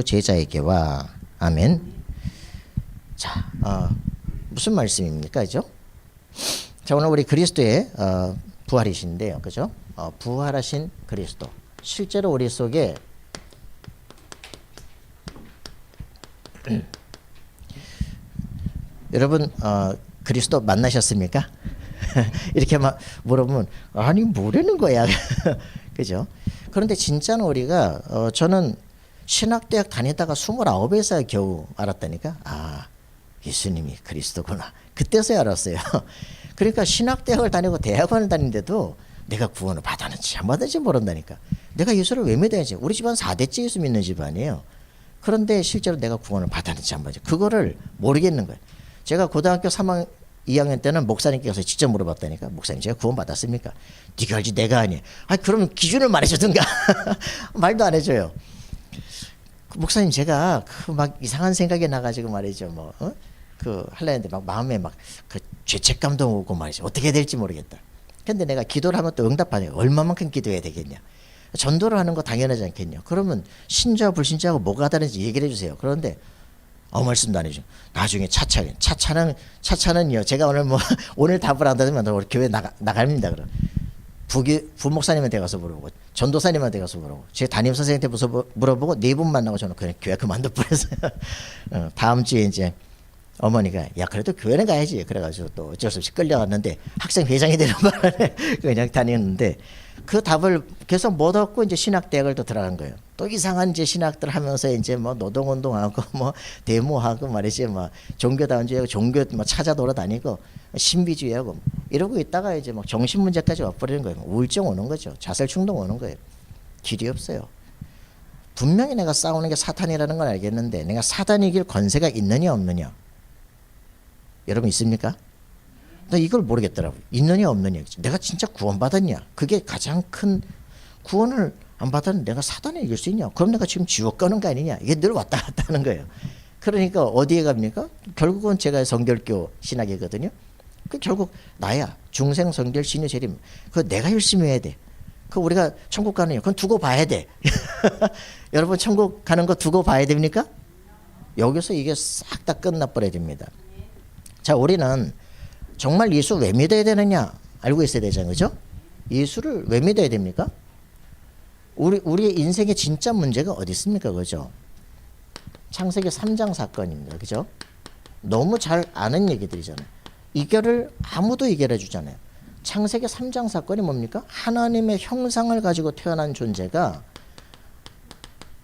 제자에게와. 아멘. 자, 무슨 말씀입니까? 그죠? 자, 오늘 우리 그리스도의 부활이신데요. 그죠? 부활하신 그리스도. 실제로 우리 속에 여러분 그리스도 만나셨습니까? 이렇게 막 물어보면 아니 뭐라는 거야. 그죠? 그런데 진짜는 우리가 저는 신학대학 다니다가 29에서 겨우 알았다니까. 아, 예수님이 그리스도구나. 그때서야 알았어요. 그러니까 신학대학을 다니고 대학원을 다니는데도 내가 구원을 받았는지 안 받았는지 모른다니까. 내가 예수를 왜 믿어야지. 우리 집안 4대째 예수 믿는 집안이에요. 그런데 실제로 내가 구원을 받았는지 안 받았는지 그거를 모르겠는 거예요. 제가 고등학교 2학년 때는 목사님께서 직접 물어봤다니까. 목사님 제가 구원 받았습니까? 네가 알지 내가 아니. 아 그러면 기준을 말해주든가. 말도 안 해줘요. 목사님 제가 막 이상한 생각이 나가지고 말이죠. 그 하려는데 막 마음에 막 그 죄책감도 오고 말이죠. 어떻게 해야 될지 모르겠다. 근데 내가 기도를 하면 또 응답하네요. 얼마만큼 기도해야 되겠냐. 전도를 하는 거 당연하지 않겠냐. 그러면 신자와 불신자하고 뭐가 다른지 얘기를 해주세요. 그런데 말씀도 안 해줘. 나중에 차차는요. 제가 오늘 오늘 답을 한다면 우리 교회 나갑니다. 그럼 부목사님한테 가서 물어보고 전도사님한테 가서 물어보고 제 담임 선생님한테 물어보고 네 분 만나고 저는 그냥 교회 그만둬 버렸어요. 다음 주에 이제 어머니가 야 그래도 교회는 가야지. 그래가지고 또 어쩔 수 없이 끌려갔는데 학생 회장이 되는 바람에 그냥 다녔는데 그 답을 계속 못 얻고 이제 신학대학을 또 들어간 거예요. 또 이상한 이제 신학들 하면서 이제 노동운동하고 데모하고 말이지 종교다운주의하고 종교 찾아 돌아다니고 신비주의하고 이러고 있다가 이제 정신 문제까지 와버리는 거예요. 우울증 오는 거죠. 자살 충동 오는 거예요. 길이 없어요. 분명히 내가 싸우는 게 사탄이라는 걸 알겠는데 내가 사단이 이길 권세가 있느냐 없느냐. 여러분 있습니까? 나 이걸 모르겠더라고요. 있느냐 없느냐. 내가 진짜 구원받았냐. 그게 가장 큰 구원을 안 받았는데 내가 사단을 이길 수 있냐. 그럼 내가 지금 지옥 가는 거 아니냐. 이게 늘 왔다 갔다 하는 거예요. 그러니까 어디에 갑니까? 결국은 제가 성결교 신학이거든요. 그 결국 나야. 중생 성결 신유 재림. 그거 내가 열심히 해야 돼. 그 우리가 천국 가는 거 그건 두고 봐야 돼. 여러분 천국 가는 거 두고 봐야 됩니까? 여기서 이게 싹 다 끝나버려야 됩니다. 자, 우리는 정말 예수 왜 믿어야 되느냐 알고 있어야 되잖아요. 그죠? 예수를 왜 믿어야 됩니까? 우리의 인생의 진짜 문제가 어디 있습니까? 그죠? 창세기 3장 사건입니다. 그죠? 너무 잘 아는 얘기들이잖아요. 이거를 아무도 해결해 주잖아요. 창세기 3장 사건이 뭡니까? 하나님의 형상을 가지고 태어난 존재가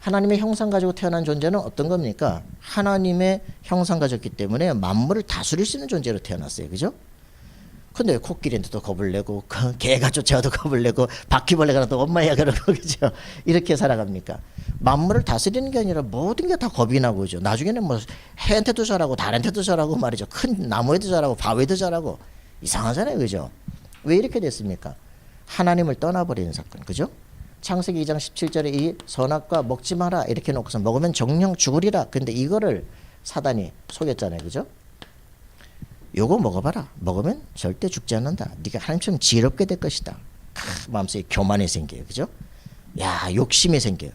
하나님의 형상 가지고 태어난 존재는 어떤 겁니까? 하나님의 형상 가졌기 때문에 만물을 다스릴 수 있는 존재로 태어났어요. 그죠? 근데 코끼리한테도 겁을 내고 개가 쫓아와도 겁을 내고 바퀴벌레가 나도 엄마야 그러고 그죠? 이렇게 살아갑니까? 만물을 다스리는 게 아니라 모든 게 다 겁이 나고 그죠? 나중에는 해한테도 잘하고 달한테도 잘하고 말이죠. 큰 나무에도 잘하고 바위에도 잘하고 이상하잖아요. 그죠? 왜 이렇게 됐습니까? 하나님을 떠나버리는 사건. 그죠? 창세기 2장 17절에 이 선악과 먹지 마라 이렇게 놓고서 먹으면 정령 죽으리라. 근데 이거를 사단이 속였잖아요. 그죠? 요거 먹어봐라. 먹으면 절대 죽지 않는다. 네가 하나님처럼 지혜롭게 될 것이다. 마음속에 교만이 생겨요. 그죠? 야 욕심이 생겨요.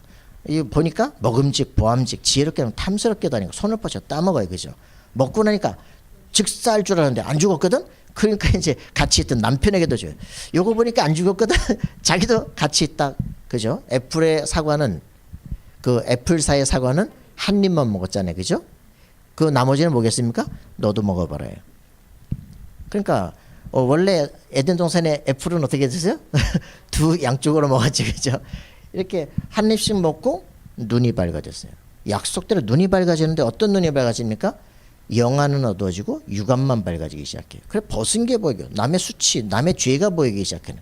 이거 보니까 먹음직 보암직 지혜롭게 하면 탐스럽게도 아니고 손을 뻗쳐 따먹어요. 그죠? 먹고 나니까 즉사할 줄 알았는데 안 죽었거든. 그러니까 이제 같이 있던 남편에게도 줘요. 요거 보니까 안 죽었거든. 자기도 같이 있다. 그죠? 애플의 사과는 그 애플사의 사과는 한 입만 먹었잖아요. 그죠? 그 나머지는 뭐겠습니까? 너도 먹어봐라요. 그러니까 원래 에덴 동산의 애플은 어떻게 드세요? 두 양쪽으로 먹었지. 그죠? 이렇게 한 입씩 먹고 눈이 밝아졌어요. 약속대로 눈이 밝아지는데 어떤 눈이 밝아집니까? 영안은 어두워지고 육안만 밝아지기 시작해요. 그래 벗은 게 보이고 남의 수치, 남의 죄가 보이기 시작해요.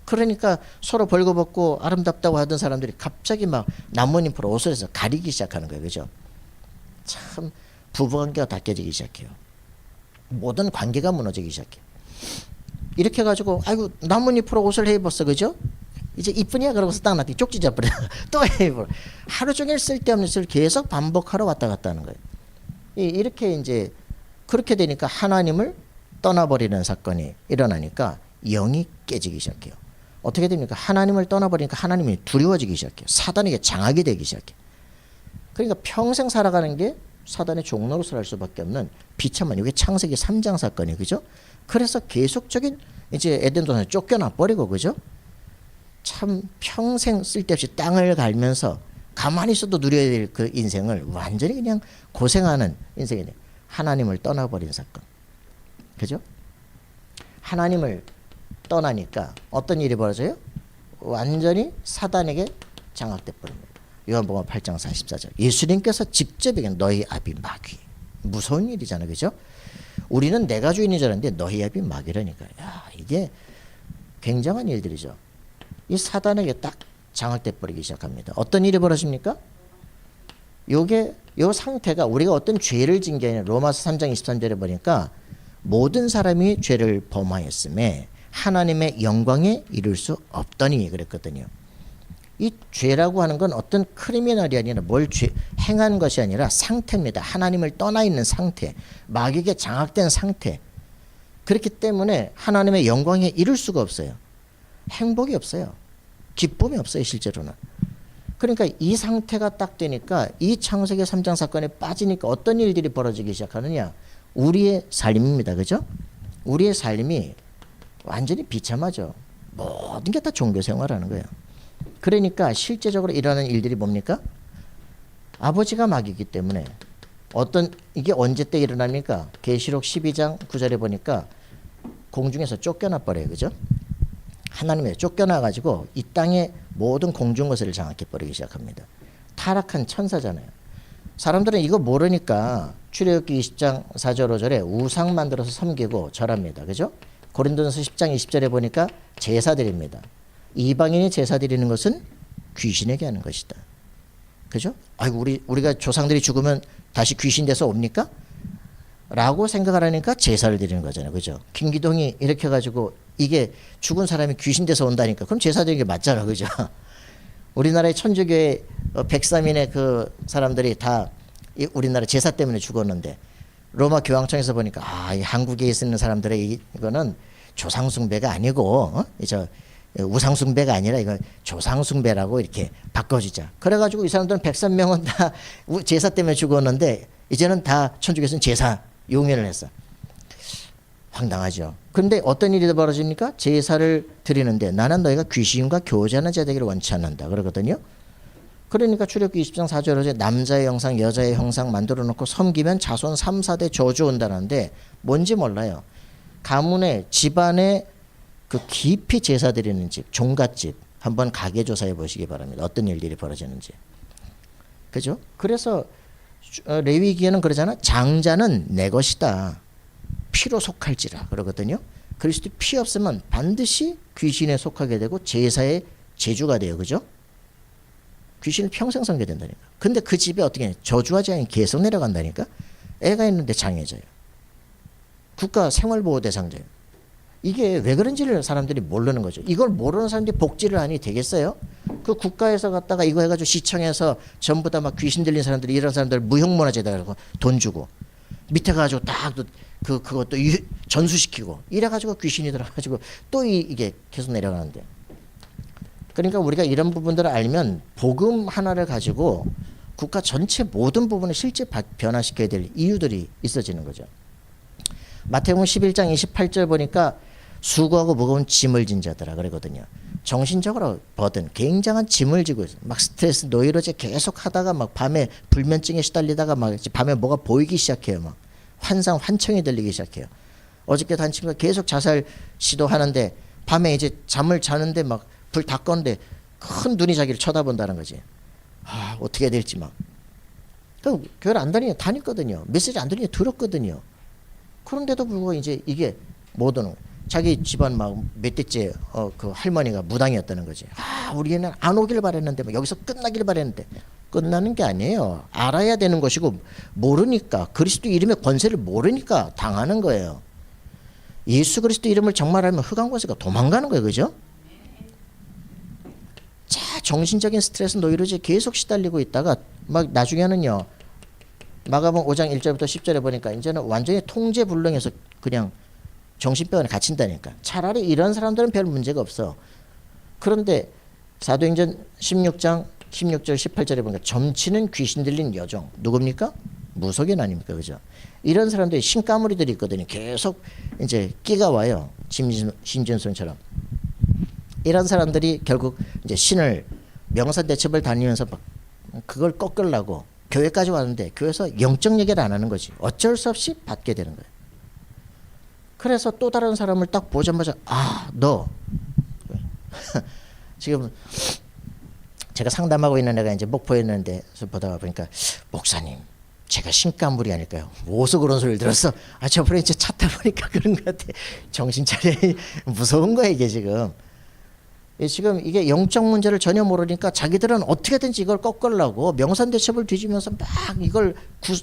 그러니까 서로 벌거벗고 아름답다고 하던 사람들이 갑자기 막 나뭇잎으로 옷을 해서 가리기 시작하는 거예요. 그죠? 참 부부관계가 다 깨지기 시작해요. 모든 관계가 무너지기 시작해요. 이렇게 해가지고 아이고 나뭇잎으로 옷을 해 입었어. 그죠? 이제 이쁘냐 그러고서 딱 놨더니 쪽지 잡버려. 또 해 입어. 하루 종일 쓸데없는 짓을 계속 반복하러 왔다 갔다 하는 거예요. 이렇게 이제 그렇게 되니까 하나님을 떠나버리는 사건이 일어나니까 영이 깨지기 시작해요. 어떻게 됩니까? 하나님을 떠나버리니까 하나님이 두려워지기 시작해요. 사단에게 장악이 되기 시작해요. 그러니까 평생 살아가는 게 사단의 종로로서 할 수밖에 없는 비참한, 이게 창세기 3장 사건이, 그죠? 그래서 계속적인 이제 에덴 동산에 쫓겨나 버리고, 그죠? 참 평생 쓸데없이 땅을 갈면서 가만히 있어도 누려야 될 그 인생을 완전히 그냥 고생하는 인생이 돼. 하나님을 떠나버린 사건, 그죠? 하나님을 떠나니까 어떤 일이 벌어져요? 완전히 사단에게 장악돼 버립니다. 요한복음 8장 44절. 예수님께서 직접 얘기한 너희 아비 마귀. 무서운 일이잖아요, 그죠? 우리는 내가 주인인 줄 알았는데 너희 아비 마귀라니까. 야, 이게 굉장한 일들이죠. 이 사단에게 딱 장악돼 버리기 시작합니다. 어떤 일이 벌어집니까? 요게 요 상태가 우리가 어떤 죄를 진 게 아니라 로마서 3장 23절에 보니까 모든 사람이 죄를 범하였음에 하나님의 영광에 이를 수 없더니 그랬거든요. 이 죄라고 하는 건 어떤 크리미널이 아니라 행한 것이 아니라 상태입니다. 하나님을 떠나 있는 상태, 마귀에게 장악된 상태. 그렇기 때문에 하나님의 영광에 이를 수가 없어요. 행복이 없어요. 기쁨이 없어요, 실제로는. 그러니까 이 상태가 딱 되니까 이 창세기 3장 사건에 빠지니까 어떤 일들이 벌어지기 시작하느냐. 우리의 삶입니다. 그죠? 우리의 삶이 완전히 비참하죠. 모든 게 다 종교 생활하는 거예요. 그러니까 실제적으로 일어나는 일들이 뭡니까? 아버지가 마귀이기 때문에 이게 언제 때 일어납니까? 계시록 12장 9절에 보니까 공중에서 쫓겨나 버려요. 그죠? 하나님에 쫓겨나 가지고 이 땅의 모든 공중 것을 장악해 버리기 시작합니다. 타락한 천사잖아요. 사람들은 이거 모르니까 출애굽기 20장 4절 5절에 우상 만들어서 섬기고 절합니다. 그죠? 고린도전서 10장 20절에 보니까 제사 드립니다. 이방인이 제사 드리는 것은 귀신에게 하는 것이다. 그죠? 아이고 우리가 조상들이 죽으면 다시 귀신 돼서 옵니까? 라고 생각하라니까 제사를 드리는 거잖아요. 그죠? 김기동이 이렇게 해가지고 이게 죽은 사람이 귀신 돼서 온다니까. 그럼 제사 드리는 게 맞잖아. 그죠? 우리나라의 천주교의 103인의 그 사람들이 다 우리나라 제사 때문에 죽었는데 로마 교황청에서 보니까 이 한국에 있는 사람들의 이거는 조상숭배가 아니고 우상숭배가 아니라 이거 조상숭배라고 이렇게 바꿔주자. 그래가지고 이 사람들은 103명은 다 제사 때문에 죽었는데 이제는 다 천주교에서는 제사 용인을 했어. 황당하죠. 그런데 어떤 일이 벌어집니까? 제사를 드리는데 나는 너희가 귀신과 교제하는 자 되기를 원치 않는다 그러거든요. 그러니까 출애굽기 20장 4절에 남자의 형상 여자의 형상 만들어 놓고 섬기면 자손 3, 4대 저주 온다는데 뭔지 몰라요. 가문의 집안에 그 깊이 제사 드리는 집, 종갓집 한번 가계 조사해 보시기 바랍니다. 어떤 일들이 벌어지는지. 그죠? 그래서 레위기에는 그러잖아. 장자는 내 것이다. 피로 속할지라 그러거든요. 그리스도 피 없으면 반드시 귀신에 속하게 되고 제사의 제주가 돼요. 그죠? 귀신을 평생 섬게 된다니까. 근데 그 집에 어떻게 해? 저주하지 않으면 계속 내려간다니까. 애가 있는데 장애져요. 국가 생활보호 대상자예요. 이게 왜 그런지를 사람들이 모르는 거죠. 이걸 모르는 사람들이 복지를 하니 되겠어요? 그 국가에서 갖다가 이거 해가지고 시청에서 전부 다 막 귀신 들린 사람들이 이런 사람들 무형문화재다 돈 주고 밑에 가지고 딱 그것도 전수시키고 이래가지고 귀신이 들어가지고 또 이게 계속 내려가는데. 그러니까 우리가 이런 부분들을 알면 복음 하나를 가지고 국가 전체 모든 부분을 실제 변화시켜야 될 이유들이 있어지는 거죠. 마태복음 11장 28절 보니까 수고하고 무거운 짐을 진 자들아 그러거든요. 정신적으로 버든 굉장한 짐을 지고 있어요. 막 스트레스 노이로제 계속 하다가 막 밤에 불면증에 시달리다가 막 밤에 뭐가 보이기 시작해요. 막 환청이 들리기 시작해요. 어저께도 한 친구가 계속 자살 시도하는데 밤에 이제 잠을 자는데 막 불 다 껐는데 큰 눈이 자기를 쳐다본다는 거지. 어떻게 해야 될지 막. 그럼 교회를 안 다녔거든요. 메시지 안 들었거든요. 그런데도 불구하고 이제 이게 못 오는 거예요. 자기 집안 막 몇 대째 그 할머니가 무당이었다는 거지. 우리는 안 오길 바랬는데 막 여기서 끝나길 바랬는데 끝나는 게 아니에요. 알아야 되는 것이고 모르니까 그리스도 이름의 권세를 모르니까 당하는 거예요. 예수 그리스도 이름을 정말 알면 흑암 권세가 도망가는 거예요. 그죠? 자, 정신적인 스트레스 노이로제 계속 시달리고 있다가 막 나중에는요. 마가복음 5장 1절부터 10절에 보니까 이제는 완전히 통제불능해서 그냥 정신병원에 갇힌다니까. 차라리 이런 사람들은 별 문제가 없어. 그런데 사도행전 16장 16절 18절에 보니까 점치는 귀신 들린 여종 누굽니까? 무속인 아닙니까? 그죠? 이런 사람들이 신가무리들이 있거든요. 계속 이제 끼가 와요. 신진손처럼. 이런 사람들이 결국 이제 신을 명산대첩을 다니면서 막 그걸 꺾으려고 교회까지 왔는데 교회에서 영적 얘기를 안 하는 거지. 어쩔 수 없이 받게 되는 거예요. 그래서 또 다른 사람을 딱 보자마자 너 지금 제가 상담하고 있는 애가 이제 목포에 있는데 보다가 보니까 목사님 제가 신가물이 아닐까요? 어디서 그런 소리를 들었어? 저번에 이제 차 타보니까 그런 것 같아. 정신 차려. 무서운 거야 이게 지금. 지금 이게 영적 문제를 전혀 모르니까 자기들은 어떻게든지 이걸 꺾으려고 명산대첩을 뒤지면서 막 이걸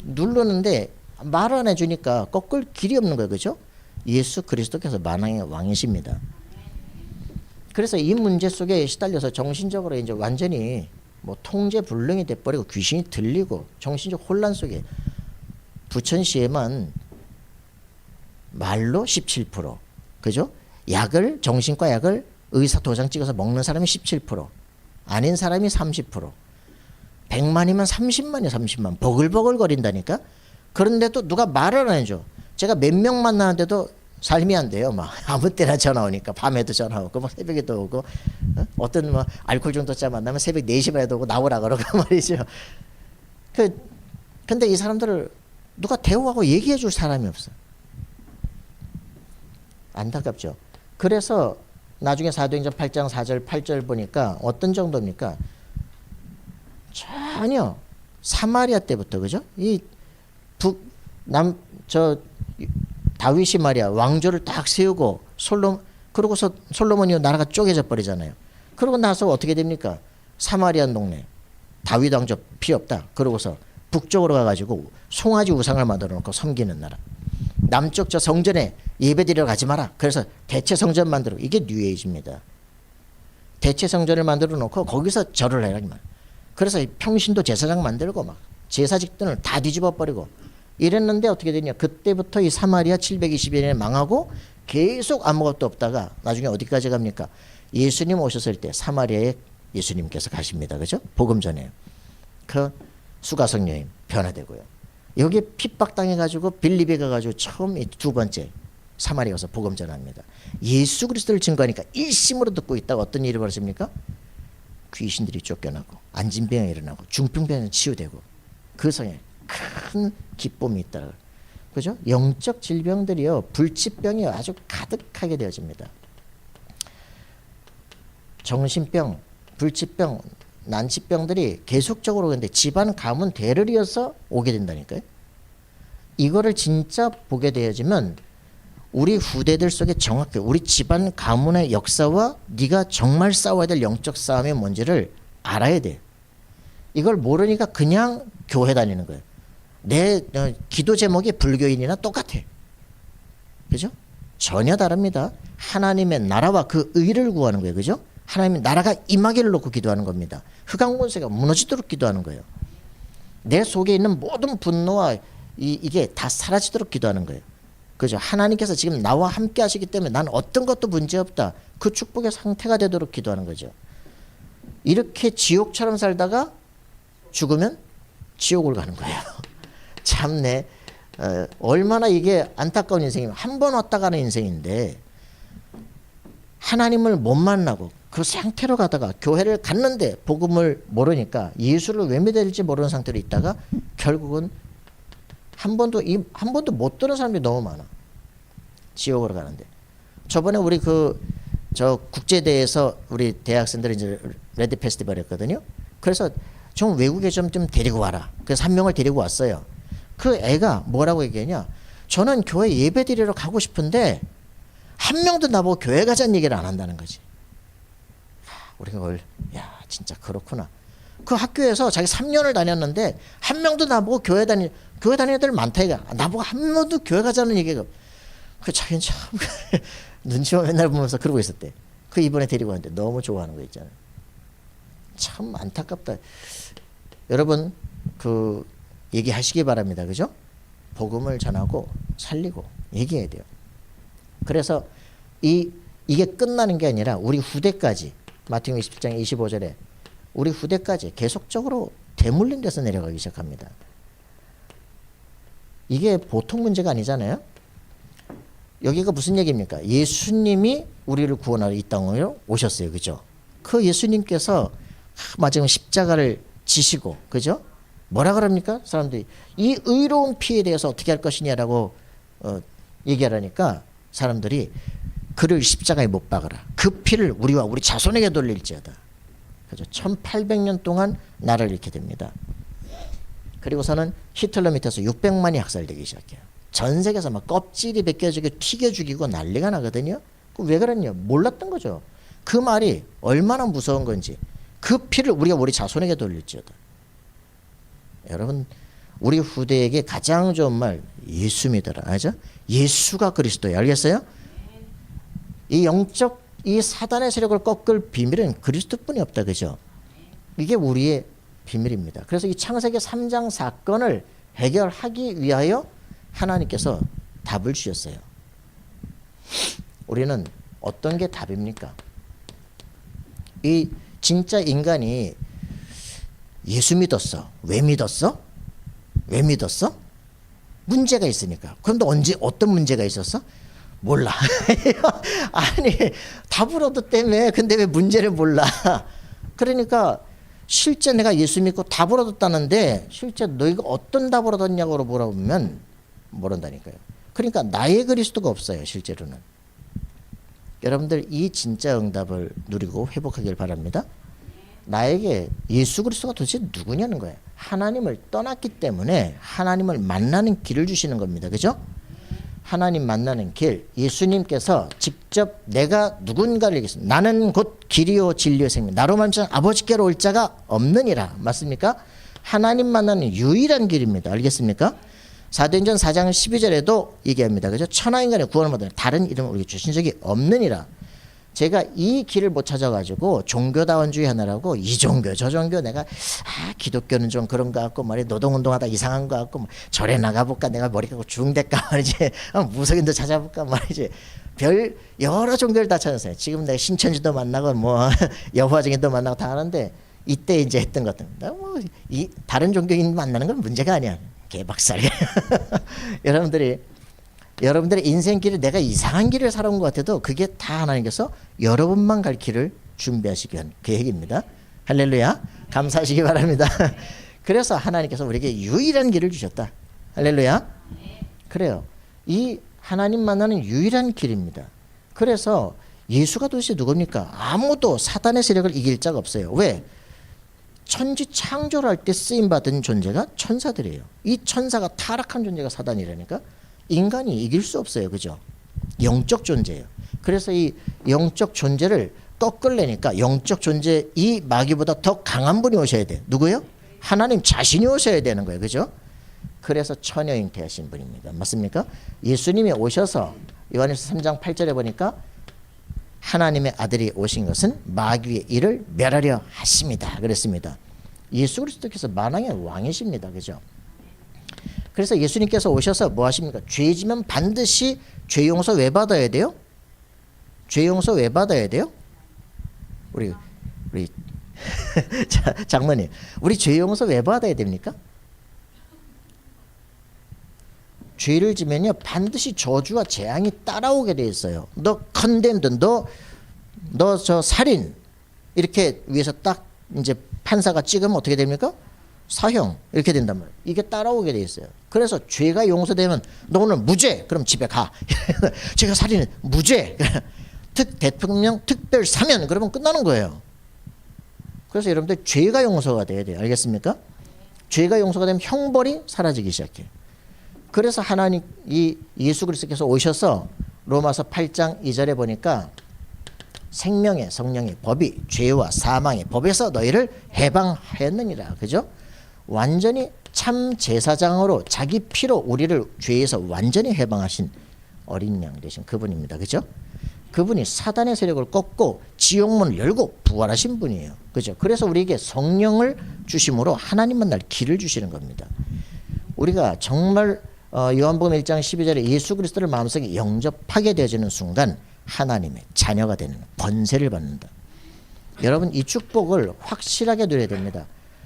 누르는데 말 안 해주니까 꺾을 길이 없는 거예요. 그죠? 예수 그리스도께서 만왕의 왕이십니다. 그래서 이 문제 속에 시달려서 정신적으로 이제 완전히 뭐 통제 불능이 돼버리고 귀신이 들리고 정신적 혼란 속에 부천시에만 말로 17%, 그죠? 약을 정신과 약을 의사 도장 찍어서 먹는 사람이 17%, 아닌 사람이 30%, 100만이면 30만이 30만, 버글버글 거린다니까. 그런데도 누가 말을 안 해줘. 제가 몇 명 만나는데도 삶이 안 돼요. 막 아무 때나 전화 오니까 밤에도 전화 오고 막 새벽에도 오고 어떤 뭐 알코올 중독자 만나면 새벽 4시 반에도 오고 나오라 그러고 말이죠. 근데 이 사람들을 누가 대우하고 얘기해 줄 사람이 없어. 안타깝죠. 그래서 나중에 사도행전 8장 4절 8절 보니까 어떤 정도입니까? 전혀 사마리아 때부터 그죠? 이 다윗이 말이야 왕조를 딱 세우고 그러고서 솔로몬이 나라가 쪼개져 버리잖아요. 그러고 나서 어떻게 됩니까? 사마리아 동네 다윗 왕조 필요 없다. 그러고서 북쪽으로 가가지고 송아지 우상을 만들어 놓고 섬기는 나라. 남쪽 저 성전에 예배드리러 가지 마라. 그래서 대체 성전 만들고 이게 뉴에이지입니다. 대체 성전을 만들어 놓고 거기서 절을 해라. 그래서 평신도 제사장 만들고 막 제사직들을 다 뒤집어 버리고 이랬는데 어떻게 되냐. 그때부터 이 사마리아 720년에 망하고 계속 아무것도 없다가 나중에 어디까지 갑니까? 예수님 오셨을 때 사마리아에 예수님께서 가십니다. 그죠? 복음 전해요. 그 수가성 여인 변화되고요. 여기 핍박당해가지고 빌립에 가가지고 처음 두 번째 사마리아 가서 복음 전합니다. 예수 그리스도를 증거하니까 일심으로 듣고 있다가 어떤 일이 벌어집니까? 귀신들이 쫓겨나고 안진병이 일어나고 중풍병이 치유되고 그 성에 큰 기쁨이 있다. 그죠? 영적 질병들이요 불치병이 아주 가득하게 되어집니다. 정신병, 불치병, 난치병들이 계속적으로 근데 집안 가문 대를 이어서 오게 된다니까요. 이거를 진짜 보게 되어지면 우리 후대들 속에 정확히 우리 집안 가문의 역사와 네가 정말 싸워야 될 영적 싸움이 뭔지를 알아야 돼. 이걸 모르니까 그냥 교회 다니는 거예요. 내 기도 제목이 불교인이나 똑같아. 그죠? 전혀 다릅니다. 하나님의 나라와 그 의를 구하는 거예요. 그죠? 하나님의 나라가 임하기를 놓고 기도하는 겁니다. 흑암권세가 무너지도록 기도하는 거예요. 내 속에 있는 모든 분노와 이게 다 사라지도록 기도하는 거예요. 그죠? 하나님께서 지금 나와 함께 하시기 때문에 난 어떤 것도 문제없다. 그 축복의 상태가 되도록 기도하는 거죠. 이렇게 지옥처럼 살다가 죽으면 지옥을 가는 거예요. 참네. 얼마나 이게 안타까운 인생이면 한 번 왔다 가는 인생인데 하나님을 못 만나고 그 상태로 가다가 교회를 갔는데 복음을 모르니까 예수를 왜 믿어야 될지 모르는 상태로 있다가 결국은 한 번도 못 들은 사람들이 너무 많아. 지옥으로 가는데. 저번에 우리 저 국제대회에서 우리 대학생들이 이제 레드 페스티벌 했거든요. 그래서 좀 외국에 좀 데리고 와라. 그래서 한 명을 데리고 왔어요. 그 애가 뭐라고 얘기하냐. 저는 교회 예배 드리러 가고 싶은데 한 명도 나보고 교회 가자는 얘기를 안 한다는 거지. 우리가 야 진짜 그렇구나. 그 학교에서 자기 3년을 다녔는데 한 명도 나보고 교회 다니는 애들 많다 이가. 나보고 한 번도 교회 가자는 얘기가. 그 자기는 참 눈치만 맨날 보면서 그러고 있었대. 그 이번에 데리고 왔는데 너무 좋아하는 거 있잖아요. 참 안타깝다. 여러분 얘기하시기 바랍니다. 그죠? 복음을 전하고 살리고 얘기해야 돼요. 그래서 이게 끝나는 게 아니라 우리 후대까지 마태복음 27장 25절에 우리 후대까지 계속적으로 대물림 돼서 내려가기 시작합니다. 이게 보통 문제가 아니잖아요. 여기가 무슨 얘기입니까? 예수님이 우리를 구원하러 이 땅으로 오셨어요. 그죠? 그 예수님께서 마지막 십자가를 지시고, 그죠? 뭐라 그럽니까? 사람들이 이 의로운 피에 대해서 어떻게 할 것이냐라고 얘기하라니까 사람들이 그를 십자가에 못 박아라. 그 피를 우리와 우리 자손에게 돌릴지어다. 그죠? 1800년 동안 나라를 잃게 됩니다. 그리고서는 히틀러 밑에서 600만이 학살되기 시작해요. 전 세계에서 막 껍질이 벗겨지고 튀겨 죽이고 난리가 나거든요. 왜 그랬냐? 몰랐던 거죠. 그 말이 얼마나 무서운 건지. 그 피를 우리가 우리 자손에게 돌릴지어다. 여러분, 우리 후대에게 가장 좋은 말 예수 믿어라. 알죠? 예수가 그리스도예요. 알겠어요? 이 영적 이 사단의 세력을 꺾을 비밀은 그리스도뿐이 없다. 그죠? 이게 우리의 비밀입니다. 그래서 이 창세기 3장 사건을 해결하기 위하여 하나님께서 답을 주셨어요. 우리는 어떤 게 답입니까? 이 진짜 인간이 예수 믿었어. 왜 믿었어? 왜 믿었어? 문제가 있으니까. 그런데 언제 어떤 문제가 있었어? 몰라. 아니 답을 얻었다며. 근데 왜 문제를 몰라? 그러니까 실제 내가 예수 믿고 답을 얻었다는데 실제 너희가 어떤 답을 얻었냐고 물어보면 모른다니까요. 그러니까 나의 그리스도가 없어요. 실제로는. 여러분들 이 진짜 응답을 누리고 회복하길 바랍니다. 나에게 예수 그리스도가 도대체 누구냐는 거예요. 하나님을 떠났기 때문에 하나님을 만나는 길을 주시는 겁니다. 그죠? 하나님 만나는 길, 예수님께서 직접 내가 누군가를 얘기했습니다. 나는 곧 길이요 진리요 생명, 나로 말미암아 아버지께로 올 자가 없느니라. 맞습니까? 하나님 만나는 유일한 길입니다. 알겠습니까? 사도행전 4장 12절에도 얘기합니다. 그죠? 천하인간의 구원을 받는 다른 이름을 우리에게 주신 적이 없느니라. 제가 이 길을 못 찾아가지고 종교다원주의 하느라고 이 종교 저 종교 내가 기독교는 좀 그런 것 같고 말이 노동운동하다 이상한 것 같고 절에 나가볼까 내가 머리 깎고 중대까 말이지 무속인도 찾아볼까 말이지 별 여러 종교를 다 찾았어요. 지금 내가 신천지도 만나고 뭐 여호와 증인도 만나고 다 하는데 이때 이제 했던 것들 뭐 이 다른 종교인 만나는 건 문제가 아니야. 개박살. 여러분들의 인생길을 내가 이상한 길을 살아온 것 같아도 그게 다 하나님께서 여러분만 갈 길을 준비하시기 위한 계획입니다. 할렐루야. 감사하시기 바랍니다. 그래서 하나님께서 우리에게 유일한 길을 주셨다. 할렐루야. 그래요. 이 하나님 만나는 유일한 길입니다. 그래서 예수가 도대체 누굽니까? 아무도 사단의 세력을 이길 자가 없어요. 왜? 천지 창조를 할 때 쓰임받은 존재가 천사들이에요. 이 천사가 타락한 존재가 사단이라니까 인간이 이길 수 없어요. 그죠? 영적 존재예요. 그래서 이 영적 존재를 꺾으려니까 영적 존재 이 마귀보다 더 강한 분이 오셔야 돼. 누구요? 하나님 자신이 오셔야 되는 거예요. 그죠? 그래서 처녀 잉태하신 분입니다. 맞습니까? 예수님이 오셔서 요한일서 3장 8절에 보니까 하나님의 아들이 오신 것은 마귀의 일을 멸하려 하십니다. 그랬습니다. 예수 그리스도께서 만왕의 왕이십니다. 그죠? 그래서 예수님께서 오셔서 뭐 하십니까? 죄 지면 반드시 죄 용서 왜 받아야 돼요? 죄 용서 왜 받아야 돼요? 우리 장모님, 우리 죄 용서 왜 받아야 됩니까? 죄를 지면요 반드시 저주와 재앙이 따라오게 돼 있어요. 너 컨뎀드, 너 저 살인 이렇게 위에서 딱 이제 판사가 찍으면 어떻게 됩니까? 사형 이렇게 된단 말이에요. 이게 따라오게 돼 있어요. 그래서 죄가 용서되면 너 오늘 무죄 그럼 집에 가. 제가 살인은 무죄. 대통령 특별 사면 그러면 끝나는 거예요. 그래서 여러분들 죄가 용서가 돼야 돼요. 알겠습니까? 죄가 용서가 되면 형벌이 사라지기 시작해요. 그래서 하나님 이 예수 그리스도께서 오셔서 로마서 8장 2절에 보니까 생명의 성령의 법이 죄와 사망의 법에서 너희를 해방하였느니라. 그죠? 완전히 참 제사장으로 자기 피로 우리를 죄에서 완전히 해방하신 어린 양 되신 그분입니다. 그죠? 그분이 사단의 세력을 꺾고 지옥문을 열고 부활하신 분이에요. 그죠? 그래서 우리에게 성령을 주심으로 하나님 만날 길을 주시는 겁니다. 우리가 정말 요한복음 1장 12절에 예수 그리스도를 마음속에 영접하게 되어지는 순간 하나님의 자녀가 되는 권세를 받는다. 여러분 이 축복을 확실하게 누려야 됩니다.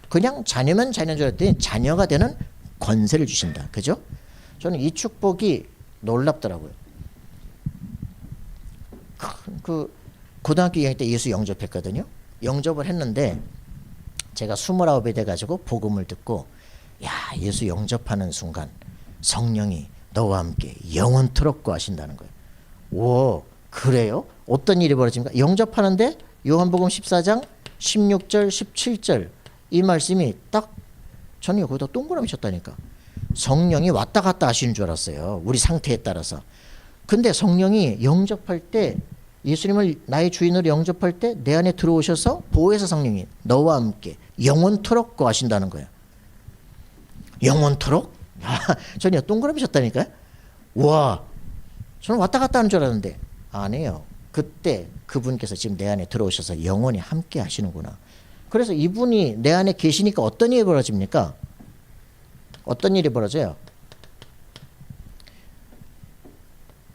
그냥 자녀면 자녀인 줄 알았더니 자녀가 되는 권세를 주신다. 그죠? 저는 이 축복이 놀랍더라고요. 그 고등학교 2학년 때 예수 영접했거든요. 영접을 했는데 제가 29이 돼가지고 복음을 듣고 야 예수 영접하는 순간 성령이 너와 함께 영원토록 거하신다는 거예요. 오 그래요? 어떤 일이 벌어집니까? 영접하는데 요한복음 14장 16절 17절 이 말씀이 딱 저는 거기다 동그라미 쳤다니까. 성령이 왔다 갔다 하시는 줄 알았어요. 우리 상태에 따라서. 근데 성령이 영접할 때 예수님을 나의 주인으로 영접할 때 내 안에 들어오셔서 보혜사 성령이 너와 함께 영원토록 거하신다는 거예요. 영원토록? 저는 동그라미 쳤다니까요. 와, 저는 왔다 갔다 하는 줄 알았는데 아니에요. 그때 그분께서 지금 내 안에 들어오셔서 영원히 함께 하시는구나. 그래서 이분이 내 안에 계시니까 어떤 일이 벌어집니까? 어떤 일이 벌어져요?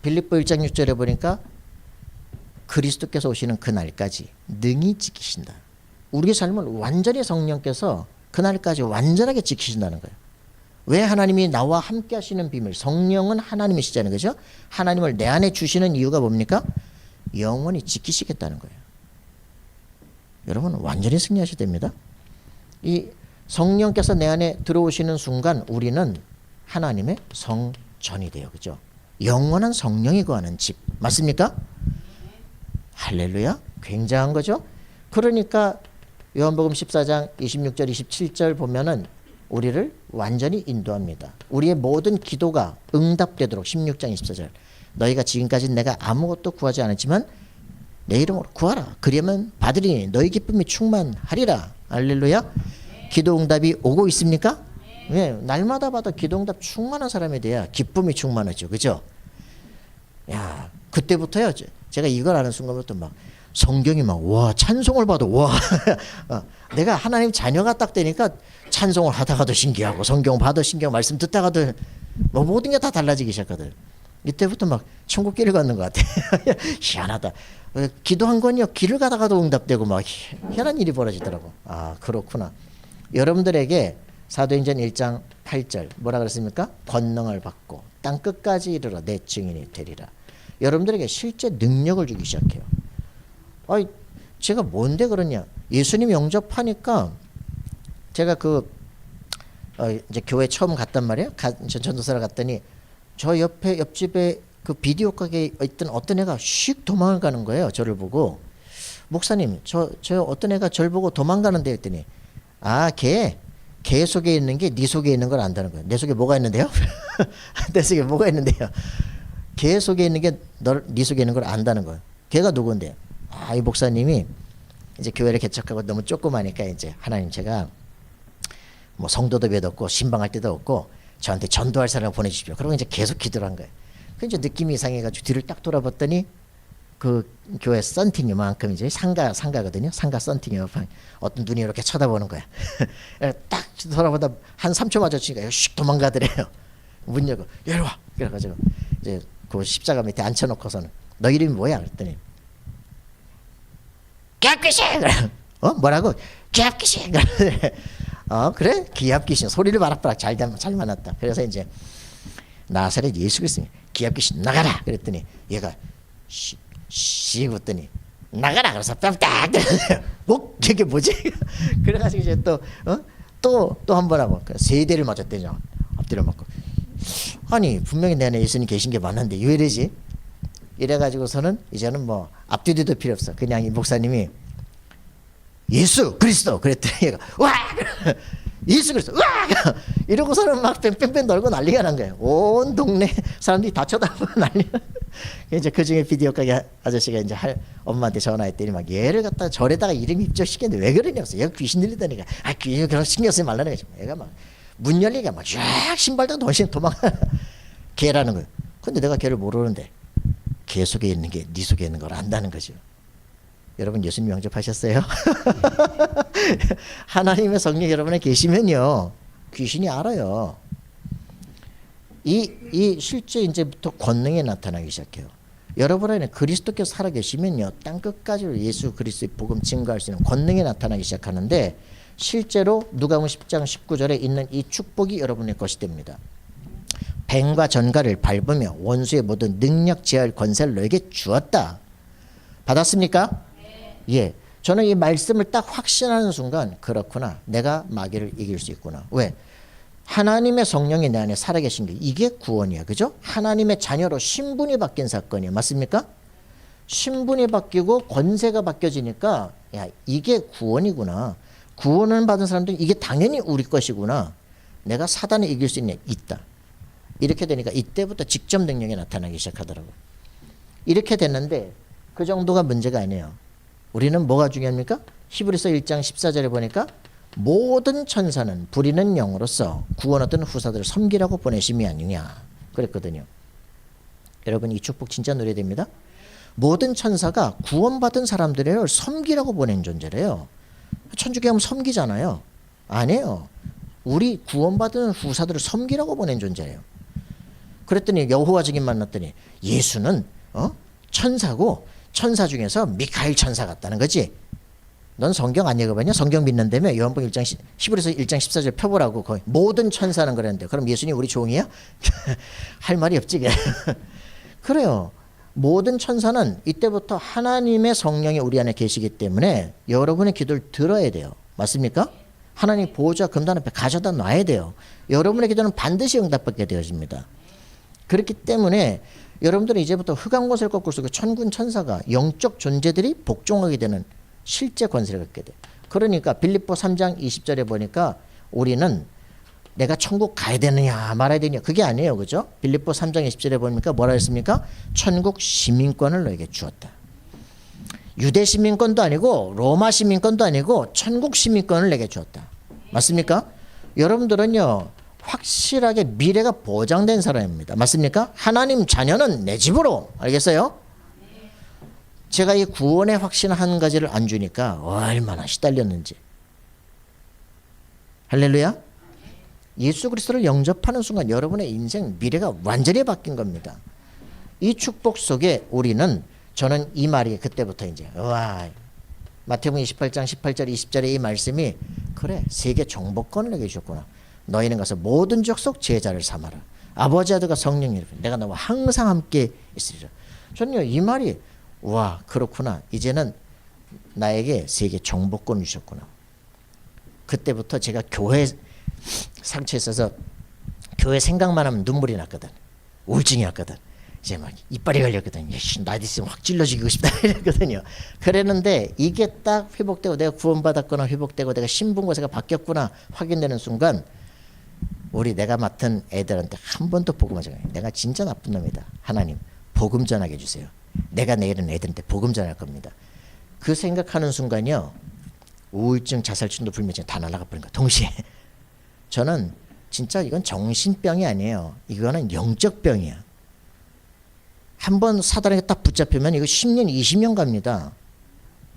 빌립보 1장 6절에 보니까 그리스도께서 오시는 그날까지 능히 지키신다. 우리 삶을 완전히 성령께서 그날까지 완전하게 지키신다는 거예요. 왜 하나님이 나와 함께 하시는 비밀, 성령은 하나님이시잖아요. 그죠? 하나님을 내 안에 주시는 이유가 뭡니까? 영원히 지키시겠다는 거예요. 여러분 완전히 승리하셔야 됩니다. 이 성령께서 내 안에 들어오시는 순간 우리는 하나님의 성전이 돼요. 그죠? 영원한 성령이 거하는 집. 맞습니까? 할렐루야. 굉장한 거죠. 그러니까 요한복음 14장 26절 27절 보면은 우리를 완전히 인도합니다. 우리의 모든 기도가 응답되도록 16장 24절 너희가 지금까지 내가 아무것도 구하지 않았지만 내 이름으로 구하라. 그러면 받으리니 너희 기쁨이 충만하리라. 할렐루야. 기도 응답이 오고 있습니까? 네, 날마다 받아 기도 응답 충만한 사람에 대해 기쁨이 충만하죠. 그죠? 야, 그때부터요. 제가 이걸 아는 순간부터 막 성경이 막 와 찬송을 봐도 와 내가 하나님 자녀가 딱 되니까 찬송을 하다가도 신기하고 성경 봐도 신기하고 말씀 듣다가도 뭐 모든 게 다 달라지기 시작하거든. 이때부터 막 천국길을 걷는 것 같아. 희한하다. 기도한 건요 길을 가다가도 응답되고 막 희한한 일이 벌어지더라고. 아 그렇구나. 여러분들에게 사도행전 1장 8절 뭐라 그랬습니까? 권능을 받고 땅 끝까지 이르러 내 증인이 되리라. 여러분들에게 실제 능력을 주기 시작해요. 아이 제가 뭔데 그러냐? 예수님 영접하니까 제가 이제 교회 처음 갔단 말이에요. 전도사를 갔더니 저 옆집에 그 비디오 가게에 있던 어떤 애가 휙 도망가는 거예요. 저를 보고 목사님 저 어떤 애가 저를 보고 도망가는데 했더니 아 걔 속에 있는 게 네 속에 있는 걸 안다는 거예요. 내 속에 뭐가 있는데요? 내 속에 뭐가 있는데요? 걔 속에 있는 게 네 속에 있는 걸 안다는 거예요. 걔가 누군데? 아, 이 목사님이 이제 교회를 개척하고 너무 조그마니까 이제 하나님 제가 뭐 성도도 몇 없고 신방할 데도 없고 저한테 전도할 사람을 보내주십시오. 그러고 이제 계속 기도를 한 거예요. 그 이제 느낌이 이상해가지고 뒤를 딱 돌아봤더니 그 교회 썬팅 이만큼 이제 상가거든요. 상가 썬팅 이만큼 어떤 눈이 이렇게 쳐다보는 거야. 딱 돌아보다 한 3초 마주치니까 슉 도망가더래요. 문 열고 이리 와. 그래가지고 이제 그 십자가 밑에 앉혀놓고서는 너 이름이 뭐야? 그랬더니 기합귀신! 뭐라고? 기합귀신! 그래? 기합귀신. 소리를 바락바락 잘 만났다. 그래서 이제 나사렛 예수 그리스도님 기합귀신 나가라! 그랬더니 얘가 씨 웃더니 나가라! 그래서 뺨딱! 이게 뭐지? 그래가지고 이제 또 한 번 하고 세 대를 맞았대죠. 앞뒤로 맞고. 아니 분명히 내 안에 예수님 계신 게 맞는데 왜 이러지? 이래가지고서는 이제는 뭐 앞뒤도 필요 없어. 그냥 이 목사님이 예수 그리스도 그랬더니 얘가 와 예수 그리스도 와 이러고서는 막 뺑뺑뺑 돌고 난리가 난 거예요. 온 동네 사람들이 다 쳐다보고 난리가. 이제 그 중에 비디오 가게 아저씨가 이제 엄마한테 전화했더니 막 얘를 갖다 절에다가 이름 입적시켰는데 왜 그러냐고. 얘가 귀신 들리다니까. 아 귀신 그런 신경 쓰지 말라는 거죠. 얘가 막 문 열리니까 막 쫙 신발도 도망가. 걔라는 거예요. 근데 내가 걔를 모르는데 걔 속에 있는 게 네 속에 있는 걸 안다는 거죠. 여러분 예수님 영접하셨어요? 하나님의 성령 여러분에 계시면요 귀신이 알아요. 이 실제 이제부터 권능이 나타나기 시작해요. 여러분 안에 그리스도께서 살아계시면요, 땅 끝까지 예수 그리스도의 복음 증거할 수 있는 권능이 나타나기 시작하는데, 실제로 누가복음 10장 19절에 있는 이 축복이 여러분의 것이 됩니다. 뱀과 전갈을 밟으며 원수의 모든 능력 제할 권세를 너에게 주었다. 받았습니까? 네. 예. 저는 이 말씀을 딱 확신하는 순간, 그렇구나, 내가 마귀를 이길 수 있구나. 왜? 하나님의 성령이 내 안에 살아계신 게 이게 구원이야. 그죠? 하나님의 자녀로 신분이 바뀐 사건이에요. 맞습니까? 신분이 바뀌고 권세가 바뀌어지니까, 야, 이게 구원이구나. 구원을 받은 사람들은 이게 당연히 우리 것이구나. 내가 사단을 이길 수 있다. 이렇게 되니까 이때부터 직접 능력이 나타나기 시작하더라고요. 이렇게 됐는데 그 정도가 문제가 아니에요. 우리는 뭐가 중요합니까? 히브리서 1장 14절에 보니까 모든 천사는 부리는 영으로서 구원 얻은 후사들을 섬기라고 보내심이 아니냐 그랬거든요. 여러분, 이 축복 진짜 누려야 됩니다. 모든 천사가 구원받은 사람들을 섬기라고 보낸 존재래요. 천주교 하면 섬기잖아요. 아니에요. 우리 구원받은 후사들을 섬기라고 보낸 존재예요. 그랬더니 여호와 증인 만났더니 예수는 천사고, 천사 중에서 미카엘 천사 같다는 거지. 넌 성경 안 읽어봤냐? 성경 믿는다며? 요한복음 1장 히브리서 1장 14절 펴보라고. 거의 모든 천사는 그랬는데 그럼 예수님 우리 종이야? 할 말이 없지. 그래요. 모든 천사는 이때부터 하나님의 성령이 우리 안에 계시기 때문에 여러분의 기도를 들어야 돼요. 맞습니까? 하나님 보호자 금단 앞에 가져다 놔야 돼요. 여러분의 기도는 반드시 응답받게 되어집니다. 그렇기 때문에 여러분들은 이제부터 흑암 곳을 꺾을 수 있고 천군 천사가 영적 존재들이 복종하게 되는 실제 권세를 갖게 돼요. 그러니까 빌립보 3장 20절에 보니까 우리는 내가 천국 가야 되느냐 말아야 되느냐 그게 아니에요. 그죠? 빌립보 3장 20절에 보니까 뭐라 했습니까? 천국 시민권을 너에게 주었다. 유대 시민권도 아니고 로마 시민권도 아니고 천국 시민권을 내게 주었다. 맞습니까? 여러분들은요, 확실하게 미래가 보장된 사람입니다. 맞습니까? 하나님 자녀는 내 집으로. 알겠어요? 제가 이 구원의 확신 한 가지를 안 주니까 얼마나 시달렸는지. 할렐루야. 예수 그리스도를 영접하는 순간 여러분의 인생 미래가 완전히 바뀐 겁니다. 이 축복 속에 우리는, 저는 이 말이 그때부터 이제 와, 마태복음 28장 18절 20절의 이 말씀이, 그래, 세계 정복권을 내게 주셨구나. 너희는 가서 모든 족속 제자를 삼아라. 아버지 아들과 성령님, 내가 너와 항상 함께 있으리라. 저는요, 이 말이 와, 그렇구나. 이제는 나에게 세계 정복권을 주셨구나. 그때부터 제가 교회 상처에 있어서 교회 생각만 하면 눈물이 났거든. 우울증이 왔거든. 이제 막 이빨이 걸렸거든. 나도 있으면 확 찔러 죽이고 싶다 이랬거든요. 그랬는데 이게 딱 회복되고 내가 구원받았구나, 회복되고 내가 신분고세가 바뀌었구나 확인되는 순간, 우리 내가 맡은 애들한테 한 번도 복음하지 않아요. 내가 진짜 나쁜 놈이다. 하나님 복음 전하게 해주세요. 내가 내일은 애들한테 복음 전할 겁니다. 그 생각하는 순간이요, 우울증, 자살증도 불면증 다 날아가 버린 거야 동시에. 저는 진짜 이건 정신병이 아니에요. 이거는 영적 병이야. 한번 사단에게 딱 붙잡히면 이거 10년 20년 갑니다.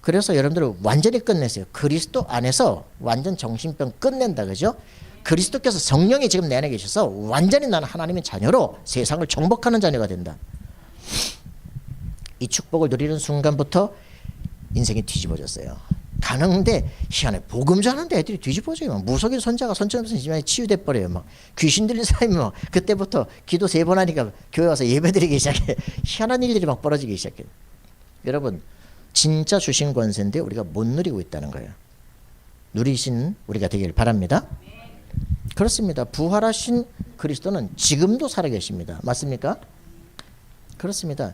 그래서 여러분들 완전히 끝냈어요. 그리스도 안에서 완전 정신병 끝낸다. 그죠? 그리스도께서 성령이 지금 내 안에 계셔서 완전히 나는 하나님의 자녀로 세상을 정복하는 자녀가 된다. 이 축복을 누리는 순간부터 인생이 뒤집어졌어요. 가는데 희한해. 복음 전하는데 애들이 뒤집어져요. 막 무속인 선자가 선처럼 집안에 치유돼 버려요. 막 귀신 들린 사람이 막 그때부터 기도 3번 하니까 교회 와서 예배드리기 시작해. 희한한 일들이 막 벌어지기 시작해. 여러분, 진짜 주신 권세인데 우리가 못 누리고 있다는 거예요. 누리신 우리가 되길 바랍니다. 그렇습니다. 부활하신 그리스도는 지금도 살아계십니다. 맞습니까? 그렇습니다.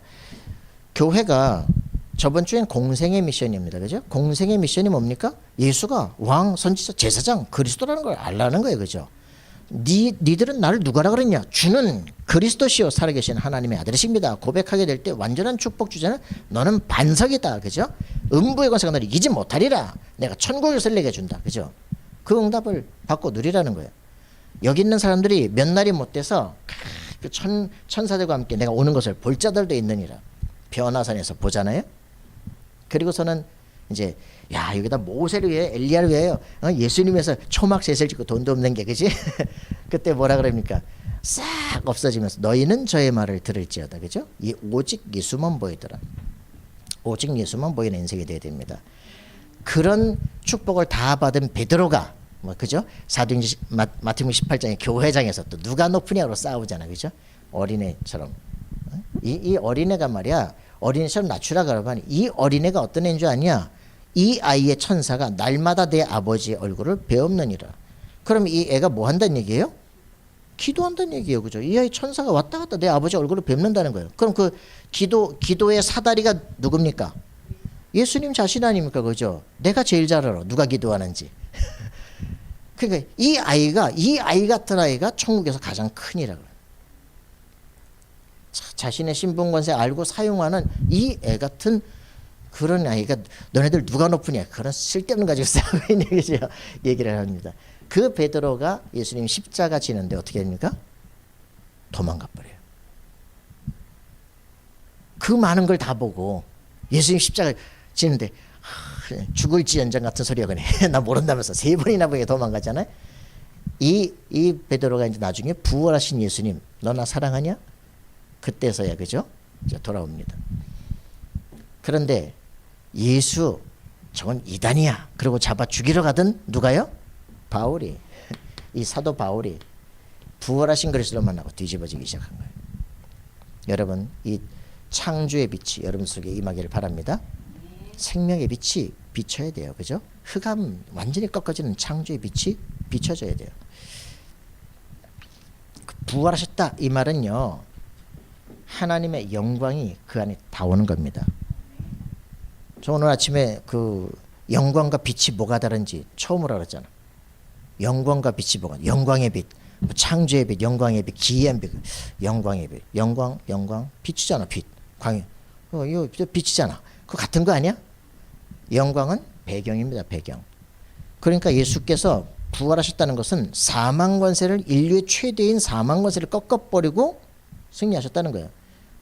교회가 저번 주엔 공생의 미션입니다. 그죠? 공생의 미션이 뭡니까? 예수가 왕, 선지자, 제사장, 그리스도라는 걸 알라는 거예요. 그죠? 니들은 나를 누가라 그랬냐? 주는 그리스도시요 살아계신 하나님의 아들이십니다. 고백하게 될 때 완전한 축복 주자는 너는 반석이다. 그죠? 음부의 권세가 너를 이기지 못하리라. 내가 천국에서 내게 준다. 그죠? 그 응답을 받고 누리라는 거예요. 여기 있는 사람들이 몇 날이 못 돼서 그 천사들과 함께 내가 오는 것을 볼 자들도 있느니라. 변화산에서 보잖아요. 그리고서는 이제 야, 여기다 모세를 위해 엘리야를 위하여 예수님에서 초막 셋을 짓고 돈도 없는 게, 그지? 그때 뭐라 그럽니까? 싹 싹 없어지면서 너희는 저의 말을 들을지어다. 그죠? 이 오직 예수만 보이더라. 오직 예수만 보이는 인생이 되어야 됩니다. 그런 축복을 다 받은 베드로가 그죠? 사도행전 마태복음 18장의 교회장에서 또 누가 높으냐로 싸우잖아. 그죠? 어린애처럼. 이 어린애가 말이야. 어린애처럼 낮추라 그러면 이 어린애가 어떤 애인 줄 아냐? 이 아이의 천사가 날마다 내 아버지의 얼굴을 배옵느니라. 그럼 이 애가 뭐 한다는 얘기예요? 기도한다는 얘기예요. 그죠? 이 아이 천사가 왔다 갔다 내 아버지 얼굴을 뵙는다는 거예요. 그럼 그 기도의 사다리가 누굽니까? 예수님 자신 아닙니까? 그죠? 내가 제일 잘 알아. 누가 기도하는지. 그러니까 이 아이 같은 아이가 천국에서 가장 큰이라고. 자신의 신분 권세 알고 사용하는 이 애 같은 그런 아이가 너네들 누가 높으냐? 그런 쓸데없는 가지고 싸우고 있는 얘기를 합니다. 그 베드로가 예수님 십자가 지는데 어떻게 됩니까? 도망가 버려요. 그 많은 걸 다 보고 예수님 십자가 지는데 죽을지언정 같은 소리가 그네. 나 모른다면서 3번이나 보게 도망가잖아요. 이 베드로가 이제 나중에 부활하신 예수님, 너 나 사랑하냐? 그때서야 그죠? 이제 돌아옵니다. 그런데 예수 저건 이단이야. 그리고 잡아 죽이러 가던 누가요? 바울이. 이 사도 바울이 부활하신 그리스도를 만나고 뒤집어지기 시작한 거예요. 여러분 이 창조의 빛이 여러분 속에 임하기를 바랍니다. 생명의 빛이 비춰야 돼요. 그죠? 흑암 완전히 꺾어지는 창조의 빛이 비춰져야 돼요. 부활하셨다 이 말은요. 하나님의 영광이 그 안에 다 오는 겁니다. 저 오늘 아침에 그 영광과 빛이 뭐가 다른지 처음으로 알았잖아. 영광과 빛이 뭐가 영광의 빛, 창조의 빛, 영광의 빛, 기이한 빛, 영광의 빛, 영광 빛이잖아. 빛, 광이 이거 빛이잖아. 그거 같은 거 아니야? 영광은 배경입니다. 배경. 그러니까 예수께서 부활하셨다는 것은 사망 권세를 인류의 최대인 사망 권세를 꺾어버리고 승리하셨다는 거예요.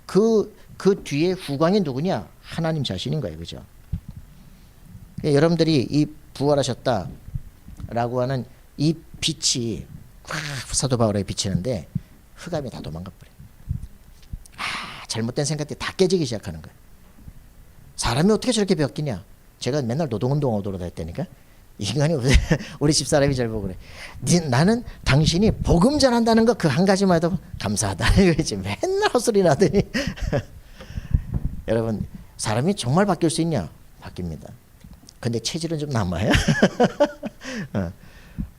그 뒤에 후광이 누구냐? 하나님 자신인 거예요. 그죠? 여러분들이 이 부활하셨다라고 하는 이 빛이 사도 바울에게 비치는데 흑암이 다 도망가 버려요. 잘못된 생각들이 다 깨지기 시작하는 거예요. 사람이 어떻게 저렇게 바뀌냐? 제가 맨날 노동운동 오도록 했다니까. 인간이 우리 집사람이 잘 보고 그래. 나는 당신이 복음 전한다는 거 그 한 가지만 해도 감사하다. 이거지. 맨날 헛소리 나더니 여러분 사람이 정말 바뀔 수 있냐? 바뀝니다. 근데 체질은 좀 남아요.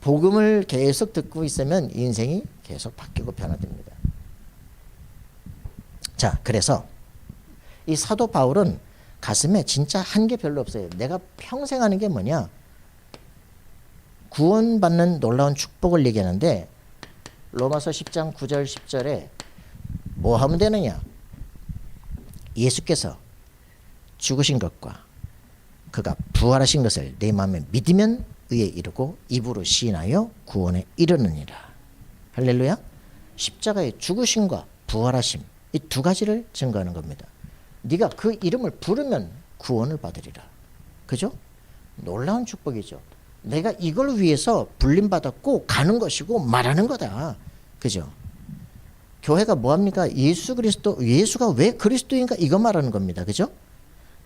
복음을 계속 듣고 있으면 인생이 계속 바뀌고 변화됩니다. 자, 그래서 이 사도 바울은 가슴에 진짜 한 게 별로 없어요. 내가 평생 하는 게 뭐냐? 구원받는 놀라운 축복을 얘기하는데 로마서 10장 9절 10절에 뭐 하면 되느냐? 예수께서 죽으신 것과 그가 부활하신 것을 내 마음에 믿으면 의에 이르고 입으로 시인하여 구원에 이르느니라. 할렐루야. 십자가의 죽으심과 부활하심 이 두 가지를 증거하는 겁니다. 네가 그 이름을 부르면 구원을 받으리라. 그죠? 놀라운 축복이죠. 내가 이걸 위해서 불림받았고 가는 것이고 말하는 거다. 그죠? 교회가 뭐합니까? 예수가 왜 그리스도인가 이거 말하는 겁니다. 그죠?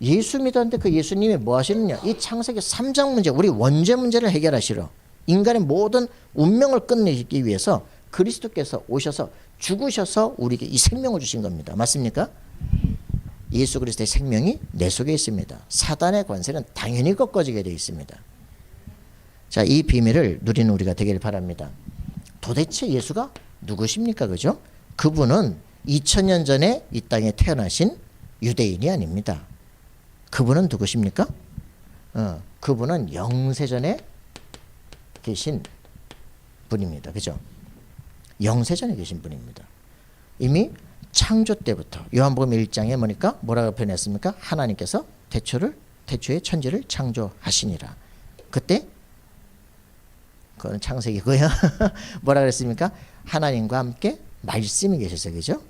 예수 믿었는데 그 예수님이 뭐 하시느냐? 이 창세기 3장 문제, 우리 원죄 문제를 해결하시러 인간의 모든 운명을 끝내기 위해서 그리스도께서 오셔서 죽으셔서 우리에게 이 생명을 주신 겁니다. 맞습니까? 예수 그리스도의 생명이 내 속에 있습니다. 사단의 권세는 당연히 꺾어지게 되어 있습니다. 자, 이 비밀을 누리는 우리가 되길 바랍니다. 도대체 예수가 누구십니까? 그죠? 그분은 2000년 전에 이 땅에 태어나신 유대인이 아닙니다. 그분은 누구십니까? 그분은 영세전에 계신 분입니다. 그죠? 영세전에 계신 분입니다. 이미 창조 때부터 요한복음 1장에 뭐라고 표현했습니까? 하나님께서 태초에 천지를 창조하시니라. 그때 그건 창세기고요. 뭐라 그랬습니까? 하나님과 함께 말씀이 계셨어요. 그죠?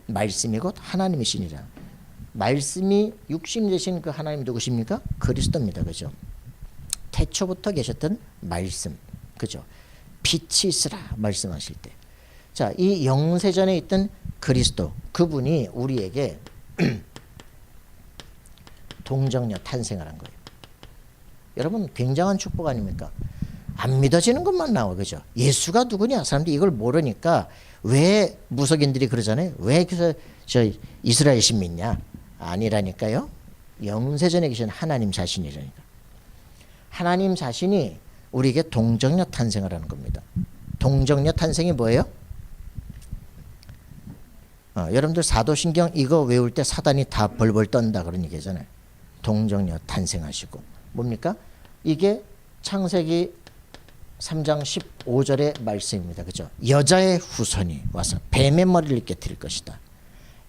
말씀이 곧 하나님이시니라. 말씀이 육신 되신 그 하나님 누구십니까? 그리스도입니다. 그죠? 태초부터 계셨던 말씀. 그죠? 빛이 있으라 말씀하실 때. 자, 이 영세전에 있던 그리스도, 그분이 우리에게 동정녀 탄생을 한 거예요. 여러분, 굉장한 축복 아닙니까? 안 믿어지는 것만 나와, 그죠? 예수가 누구냐? 사람들이 이걸 모르니까 왜 무속인들이 그러잖아요. 왜 그래서 저 이스라엘신 믿냐? 아니라니까요. 영세전에 계신 하나님 자신이라니까. 하나님 자신이 우리에게 동정녀 탄생을 하는 겁니다. 동정녀 탄생이 뭐예요? 여러분들 사도신경 이거 외울 때 사단이 다 벌벌 떤다 그런 얘기잖아요. 동정녀 탄생하시고. 뭡니까? 이게 창세기 3장 15절의 말씀입니다. 그죠? 여자의 후손이 와서 뱀의 머리를 깨뜨릴 것이다.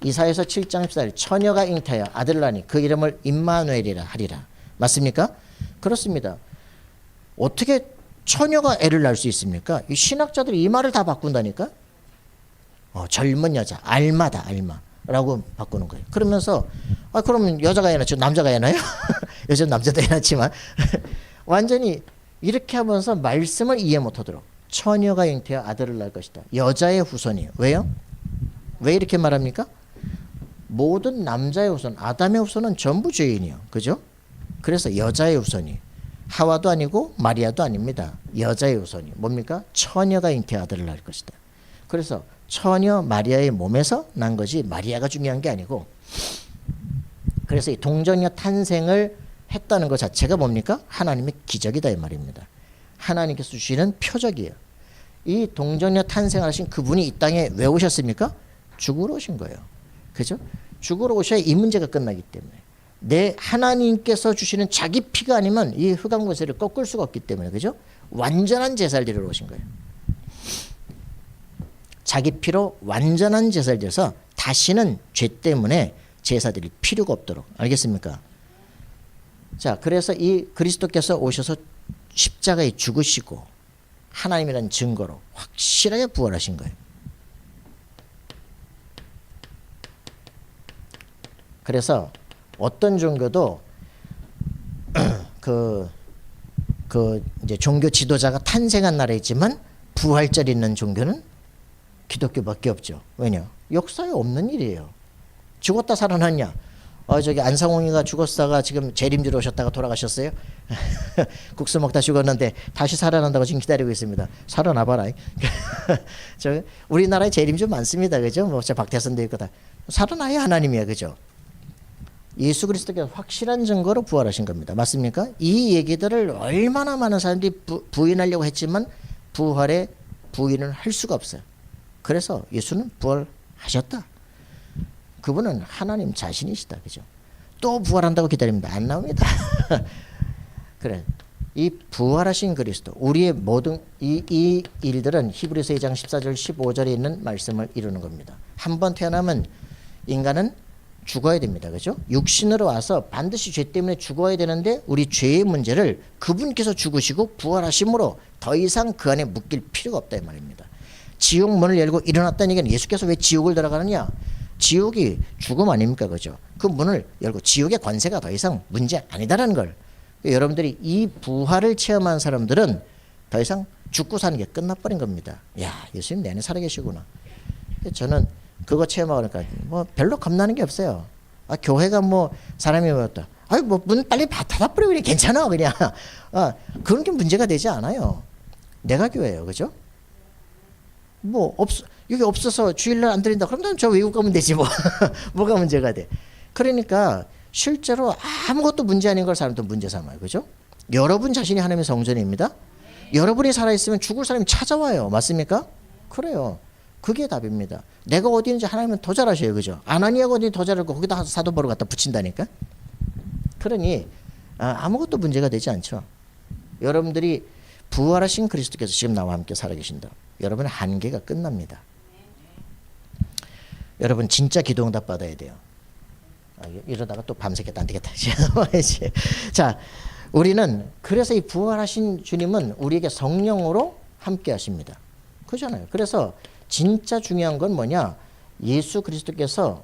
이사야서 7장 14절 처녀가 잉태하여 아들을 낳으니 그 이름을 임마누엘이라 하리라. 맞습니까? 그렇습니다. 어떻게 처녀가 애를 낳을 수 있습니까? 이 신학자들이 이 말을 다 바꾼다니까. 젊은 여자, 알마다 알마라고 바꾸는 거예요. 그러면서 그러면 여자가 애 낳죠, 남자가 애 낳아요? 요즘 남자도 애 낳지만 완전히 이렇게 하면서 말씀을 이해 못하도록 처녀가 잉태하여 아들을 낳을 것이다. 여자의 후손이. 왜요? 왜 이렇게 말합니까? 모든 남자의 후손, 아담의 후손은 전부 죄인이요. 그죠? 그래서 여자의 후손이 하와도 아니고 마리아도 아닙니다. 여자의 후손이 뭡니까? 처녀가 잉태하여 아들을 낳을 것이다. 그래서 처녀 마리아의 몸에서 난 거지 마리아가 중요한 게 아니고, 그래서 이 동정녀 탄생을 했다는 것 자체가 뭡니까? 하나님의 기적이다 이 말입니다. 하나님께서 주시는 표적이에요. 이 동정녀 탄생하신 그분이 이 땅에 왜 오셨습니까? 죽으러 오신 거예요. 그죠? 죽으러 오셔야 이 문제가 끝나기 때문에. 내 하나님께서 주시는 자기 피가 아니면 이 흑암권세를 꺾을 수가 없기 때문에. 그죠? 완전한 제사를 드리러 오신 거예요. 자기 피로 완전한 제사를 드려서 다시는 죄 때문에 제사 드릴 필요가 없도록. 알겠습니까? 자, 그래서 이 그리스도께서 오셔서 십자가에 죽으시고 하나님이라는 증거로 확실하게 부활하신 거예요. 그래서 어떤 종교도 이제 종교 지도자가 탄생한 나라에 있지만 부활절 있는 종교는 기독교밖에 없죠. 왜냐? 역사에 없는 일이에요. 죽었다 살아났냐? 저기 안상홍이가 죽었다가 지금 재림주로 오셨다가 돌아가셨어요. 국수 먹다 죽었는데 다시 살아난다고 지금 기다리고 있습니다. 살아나봐라. 저 우리나라에 재림주 많습니다. 그죠? 뭐 박태선도 있고 다 살아나야 하나님이야. 그죠? 예수 그리스도께서 확실한 증거로 부활하신 겁니다. 맞습니까? 이 얘기들을 얼마나 많은 사람들이 부인하려고 했지만 부활에 부인을 할 수가 없어요. 그래서 예수는 부활하셨다. 그분은 하나님 자신이시다. 그죠? 또 부활한다고 기다립니다. 안 나옵니다. 그래. 이 부활하신 그리스도, 우리의 모든 이 일들은 히브리서 2장 14절 15절에 있는 말씀을 이루는 겁니다. 한 번 태어나면 인간은 죽어야 됩니다. 그죠? 육신으로 와서 반드시 죄 때문에 죽어야 되는데 우리 죄의 문제를 그분께서 죽으시고 부활하심으로 더 이상 그 안에 묶일 필요가 없다 이 말입니다. 지옥 문을 열고 일어났다는 얘기는 예수께서 왜 지옥을 들어가느냐? 지옥이 죽음 아닙니까? 그죠? 그 문을 열고 지옥의 관세가 더 이상 문제 아니다라는 걸. 여러분들이 이 부활을 체험한 사람들은 더 이상 죽고 사는 게 끝나버린 겁니다. 야, 예수님 내 안에 살아계시구나. 저는 그거 체험하고 그러니까 뭐 별로 겁나는 게 없어요. 교회가 뭐 사람이 뭐였다. 뭐 문 빨리 닫아버려 그래 괜찮아 그냥. 그런 게 문제가 되지 않아요. 내가 교회예요, 그죠? 뭐 여기 없어서 주일날 안 드린다. 그럼 난 저 외국 가면 되지 뭐. 뭐가 문제가 돼? 그러니까 실제로 아무것도 문제 아닌 걸 사람도 문제 삼아요, 그죠? 여러분 자신이 하나님의 성전입니다. 여러분이 살아있으면 죽을 사람이 찾아와요, 맞습니까? 그래요. 그게 답입니다. 내가 어디 있는지 하나님은 더 잘 아셔요, 그죠? 아나니아가 어디 더 잘 알고 거기다 사도바로 갖다 붙인다니까. 그러니 아무것도 문제가 되지 않죠. 여러분들이 부활하신 그리스도께서 지금 나와 함께 살아계신다. 여러분의 한계가 끝납니다. 여러분 진짜 기도응답 받아야 돼요. 이러다가 또 밤새겠다 안 되겠다. 자, 우리는 그래서 이 부활하신 주님은 우리에게 성령으로 함께 하십니다. 그렇잖아요. 그래서 진짜 중요한 건 뭐냐? 예수 그리스도께서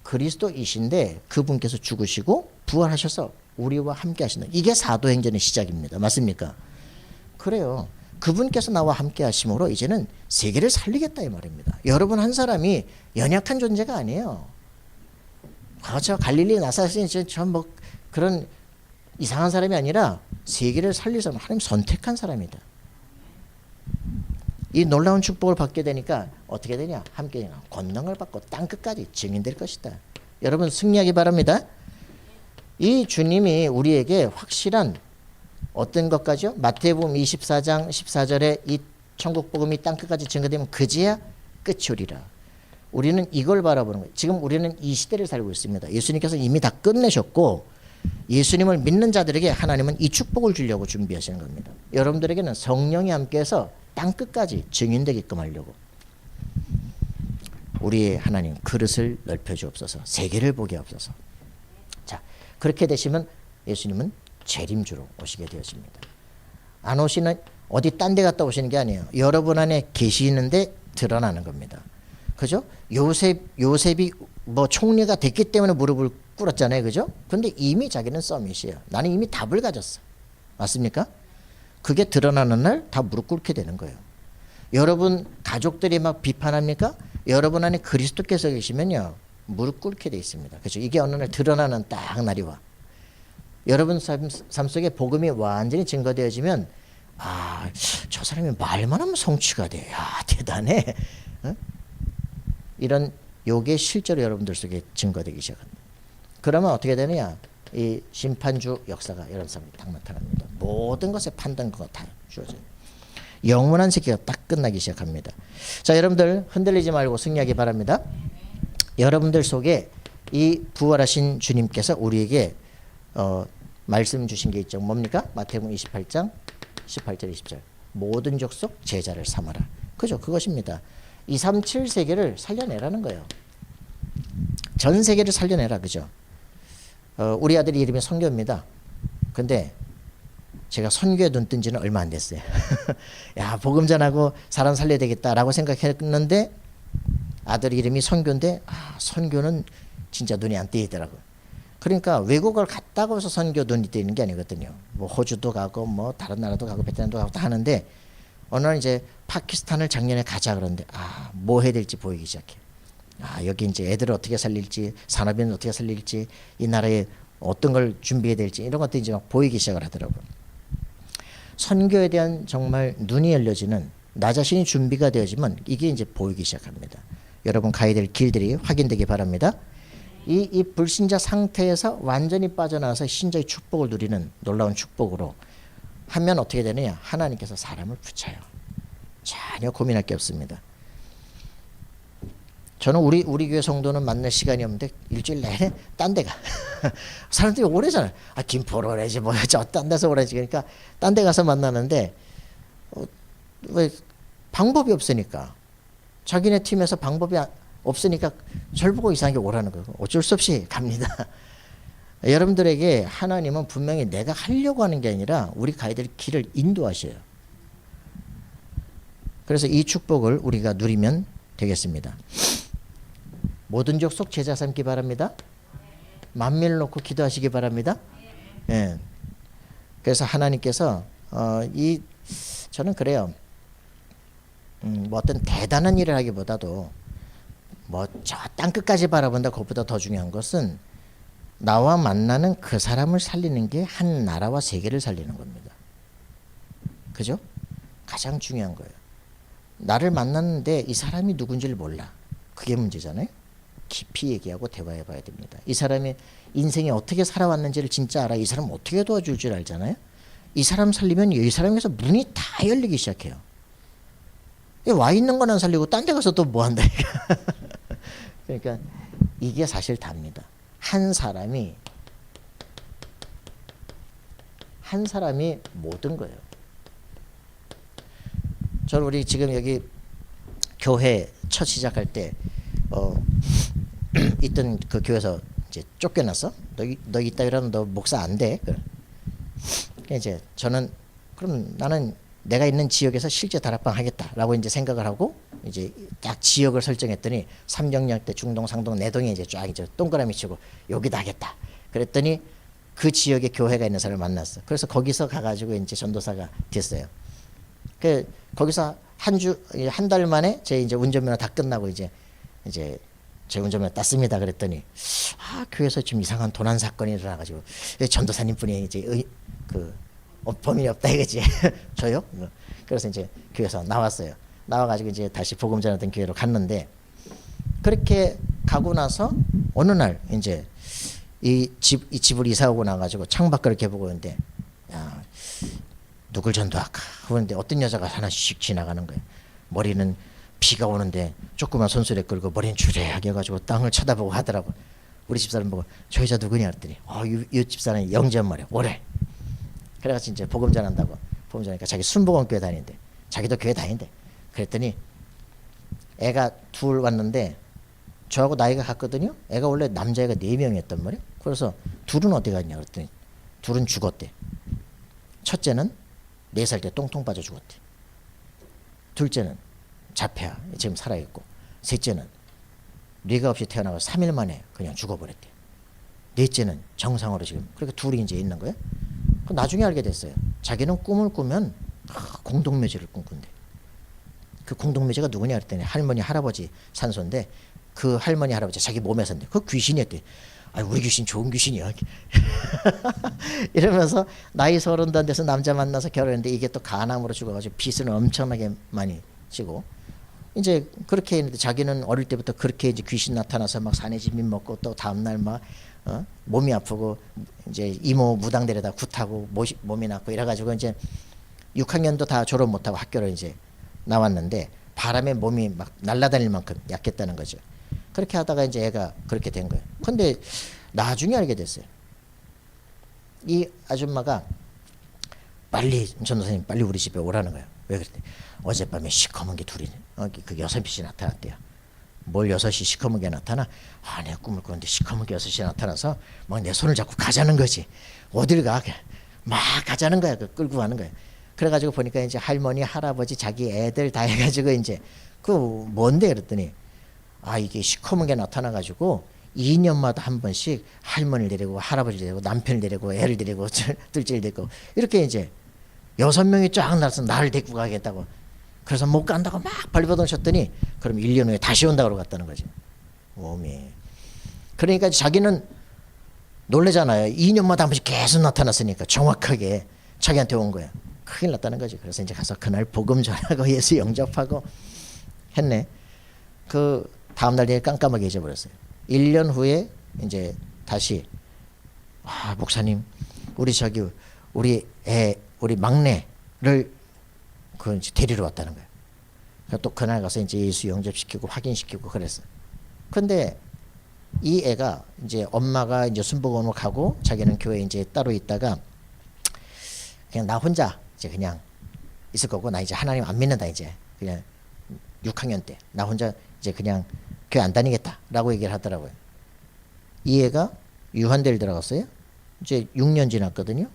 그리스도이신데 그분께서 죽으시고 부활하셔서 우리와 함께 하신다. 이게 사도행전의 시작입니다. 맞습니까? 그래요. 그분께서 나와 함께 하심으로 이제는 세계를 살리겠다 이 말입니다. 여러분 한 사람이 연약한 존재가 아니에요. 저 갈릴리 나사렛이 저뭐 그런 이상한 사람이 아니라 세계를 살릴 사람, 하나님 선택한 사람이다. 이 놀라운 축복을 받게 되니까 어떻게 되냐? 함께 권능을 받고 땅끝까지 증인될 것이다. 여러분 승리하기 바랍니다. 이 주님이 우리에게 확실한 어떤 것까지요? 마태복음 24장 14절에 이 천국 복음이 땅끝까지 증거되면 그제야 끝이 오리라. 우리는 이걸 바라보는 거예요. 지금 우리는 이 시대를 살고 있습니다. 예수님께서 이미 다 끝내셨고 예수님을 믿는 자들에게 하나님은 이 축복을 주려고 준비하시는 겁니다. 여러분들에게는 성령이 함께해서 땅끝까지 증인되게끔 하려고. 우리의 하나님 그릇을 넓혀주옵소서. 세계를 보게 하옵소서. 자, 그렇게 되시면 예수님은 재림주로 오시게 되어집니다. 안 오시는 어디 딴 데 갔다 오시는 게 아니에요. 여러분 안에 계시는데 드러나는 겁니다. 그죠? 요셉이 뭐 총리가 됐기 때문에 무릎을 꿇었잖아요. 그죠? 근데 이미 자기는 서밋이에요. 나는 이미 답을 가졌어. 맞습니까? 그게 드러나는 날 다 무릎 꿇게 되는 거예요. 여러분 가족들이 막 비판합니까? 여러분 안에 그리스도께서 계시면요. 무릎 꿇게 돼 있습니다. 그죠? 이게 어느 날 드러나는 딱 날이 와. 여러분 삶 속에 복음이 완전히 증거되어지면 아, 저 사람이 말만 하면 성취가 돼. 야, 대단해. 어? 이런 요게 실제로 여러분들 속에 증거되기 시작합니다. 그러면 어떻게 되느냐? 이 심판주 역사가 여러분 삶에 딱 나타납니다. 모든 것에 판단과 다 주어져요. 영원한 세계가 딱 끝나기 시작합니다. 자, 여러분들 흔들리지 말고 승리하기 바랍니다. 여러분들 속에 이 부활하신 주님께서 우리에게 말씀 주신 게 있죠. 뭡니까? 마태복음 28장 18절 20절 모든 족속 제자를 삼아라. 그죠? 그것입니다. 237 세계를 살려내라는 거예요. 전 세계를 살려내라. 그죠? 우리 아들이 이름이 선교입니다. 근데 제가 선교에 눈 뜬 지는 얼마 안 됐어요. 야, 복음 전하고 사람 살려야 되겠다라고 생각했는데 아들 이름이 선교인데 선교는 진짜 눈이 안 띄더라고요. 그러니까 외국을 갔다고 해서 선교 눈이 띄는 게 아니거든요. 뭐 호주도 가고 뭐 다른 나라도 가고 베트남도 가고 다 하는데 어느 날 이제 파키스탄을 작년에 가자 그러는데 뭐 해야 될지 보이기 시작해요. 여기 이제 애들을 어떻게 살릴지, 산업인을 어떻게 살릴지, 이 나라에 어떤 걸 준비해야 될지 이런 것들이 이제 막 보이기 시작을 하더라고요. 선교에 대한 정말 눈이 열려지는 나 자신이 준비가 되어지면 이게 이제 보이기 시작합니다. 여러분 가야 될 길들이 확인되기 바랍니다. 이 불신자 상태에서 완전히 빠져나와서 신자의 축복을 누리는 놀라운 축복으로 하면 어떻게 되느냐? 하나님께서 사람을 붙여요. 전혀 고민할 게 없습니다. 저는 우리 교회 성도는 만날 시간이 없는데 일주일 내내 딴 데 가. 사람들이 오래잖아요. 김포로 오래지 뭐야 저 딴 데서 오래지. 그러니까 딴 데 가서 만나는데 왜 방법이 없으니까 자기네 팀에서 방법이 없으니까 절 보고 이상하게 오라는 거고 어쩔 수 없이 갑니다. 여러분들에게 하나님은 분명히 내가 하려고 하는 게 아니라 우리 가야 될 길을 인도하셔요. 그래서 이 축복을 우리가 누리면 되겠습니다. 모든 족속 제자 삼기 바랍니다. 만민을 놓고 기도하시기 바랍니다. 예. 그래서 하나님께서 저는 그래요. 뭐 어떤 대단한 일을 하기보다도 뭐 저 땅끝까지 바라본다 그것보다 더 중요한 것은 나와 만나는 그 사람을 살리는 게 한 나라와 세계를 살리는 겁니다. 그죠? 가장 중요한 거예요. 나를 만났는데 이 사람이 누군지를 몰라. 그게 문제잖아요. 깊이 얘기하고 대화해 봐야 됩니다. 이 사람이 인생에 어떻게 살아왔는지를 진짜 알아. 이 사람 어떻게 도와줄 줄 알잖아요. 이 사람 살리면 이 사람에서 문이 다 열리기 시작해요. 와 있는 건 안 살리고 딴 데 가서 또 뭐 한다. 그러니까 이게 사실 답니다. 한 사람이 모든 거예요. 저는 우리 지금 여기 교회 첫 시작할 때 있던 그 교회에서 이제 쫓겨났어. 너 이따 이러면 너 목사 안 돼. 이제 저는 그럼 나는 내가 있는 지역에서 실제 다락방 하겠다라고 이제 생각을 하고 이제 딱 지역을 설정했더니 삼경역 때 중동 상동 내동에 이제 쫙 이제 동그라미 치고 여기다 하겠다. 그랬더니 그 지역에 교회가 있는 사람을 만났어. 그래서 거기서 가가지고 이제 전도사가 됐어요. 그 거기서 한 달 만에 제 이제 운전면허 다 끝나고 이제 제 운전면허 땄습니다. 그랬더니 교회에서 좀 이상한 도난 사건이 일어나가지고 전도사님 분이 이제 범인이 없다 이거지. 저요? 그래서 이제 교회에서 나왔어요. 나와가지고 이제 다시 복음 전하던 교회로 갔는데, 그렇게 가고 나서 어느 날 이제 이 집을 이사 오고 나가지고 창밖을 이렇게 보고 있는데, 야, 누굴 전도할까? 그런데 어떤 여자가 하나씩 지나가는 거예요. 머리는 비가 오는데 조그만 손수레 끌고 머리는 주래하게 해가지고 땅을 쳐다보고 하더라고. 우리 집사람 보고 저 여자 누구냐 그랬더니 이 집사람이 영지 엄마래. 뭐래? 그래가지고 이제 복음 전한다고. 복음 전하니까 자기 순복음 교회 다니는데, 자기도 교회 다닌대. 그랬더니 애가 둘 왔는데 저하고 나이가 같거든요. 애가 원래 남자애가 4명이었단 말이에요. 그래서 둘은 어디 갔냐 그랬더니 둘은 죽었대. 첫째는 4살 때 똥통 빠져 죽었대. 둘째는 자폐야 지금 살아있고, 셋째는 뇌가 없이 태어나서 3일 만에 그냥 죽어버렸대. 넷째는 정상으로 지금. 그러니까 둘이 이제 있는 거예요. 나중에 알게 됐어요. 자기는 꿈을 꾸면 공동묘지를 꿈꾼대. 그 공동묘지가 누구냐 그랬더니 할머니 할아버지 산소인데, 그 할머니 할아버지 자기 몸에 산대. 그 귀신이었대. 우리 귀신 좋은 귀신이야. 이러면서 나이 30도 안 돼서 남자 만나서 결혼했는데 이게 또 간암으로 죽어가지고 빚은 엄청나게 많이 지고, 이제 그렇게 했는데 자기는 어릴 때부터 그렇게 이제 귀신 나타나서 막 산해진민 먹고 또 다음날 막 몸이 아프고 이제 이모 무당 데려다 굿하고 몸이 낫고 이래가지고 이제 6학년도 다 졸업 못하고 학교를 이제 나왔는데 바람에 몸이 막 날아다닐 만큼 약했다는 거죠. 그렇게 하다가 이제 애가 그렇게 된 거예요. 근데 나중에 알게 됐어요. 이 아줌마가 전도사님 빨리 우리 집에 오라는 거예요. 왜 그랬더니 어젯밤에 시커먼 게 둘이 그 6빛이 나타났대요. 뭘 6이 시커먼 게 나타나? 내가 꿈을 꾸는데 시커먼 게 6이 나타나서 막 내 손을 잡고 가자는 거지. 어딜 가? 막 가자는 거야. 끌고 가는 거야. 그래가지고 보니까 이제 할머니, 할아버지, 자기 애들 다 해가지고 이제 뭔데 그랬더니 이게 시커먼 게 나타나가지고 2년마다 한 번씩 할머니를 데리고 할아버지를 데리고 남편을 데리고 애를 데리고 둘째를 데리고 이렇게 이제 6명이 쫙 나서 나를 데리고 가겠다고. 그래서 못 간다고 막 발버둥쳤더니 그럼 1년 후에 다시 온다고 갔다는 거지. 몸이. 그러니까 자기는 놀래잖아요. 2년마다 한 번씩 계속 나타났으니까 정확하게 자기한테 온 거야. 큰일 났다는 거지. 그래서 이제 가서 그날 복음 전하고 예수 영접하고 했네. 그 다음날 내일 깜깜하게 잊어버렸어요. 1년 후에 이제 다시 목사님 우리 막내를 데리러 왔다는 거예요. 또 그날 가서 이제 예수 영접시키고 확인시키고 그랬어요. 근데 이 애가 이제 엄마가 이제 순복음으로 가고 자기는 교회에 이제 따로 있다가 그냥 나 혼자 이제 그냥 있을 거고, 나 이제 하나님 안 믿는다, 이제 그냥 6학년 때 나 혼자 이제 그냥 교회 안 다니겠다라고 얘기를 하더라고요. 이 애가 유한대를 들어갔어요. 이제 6년 지났거든요.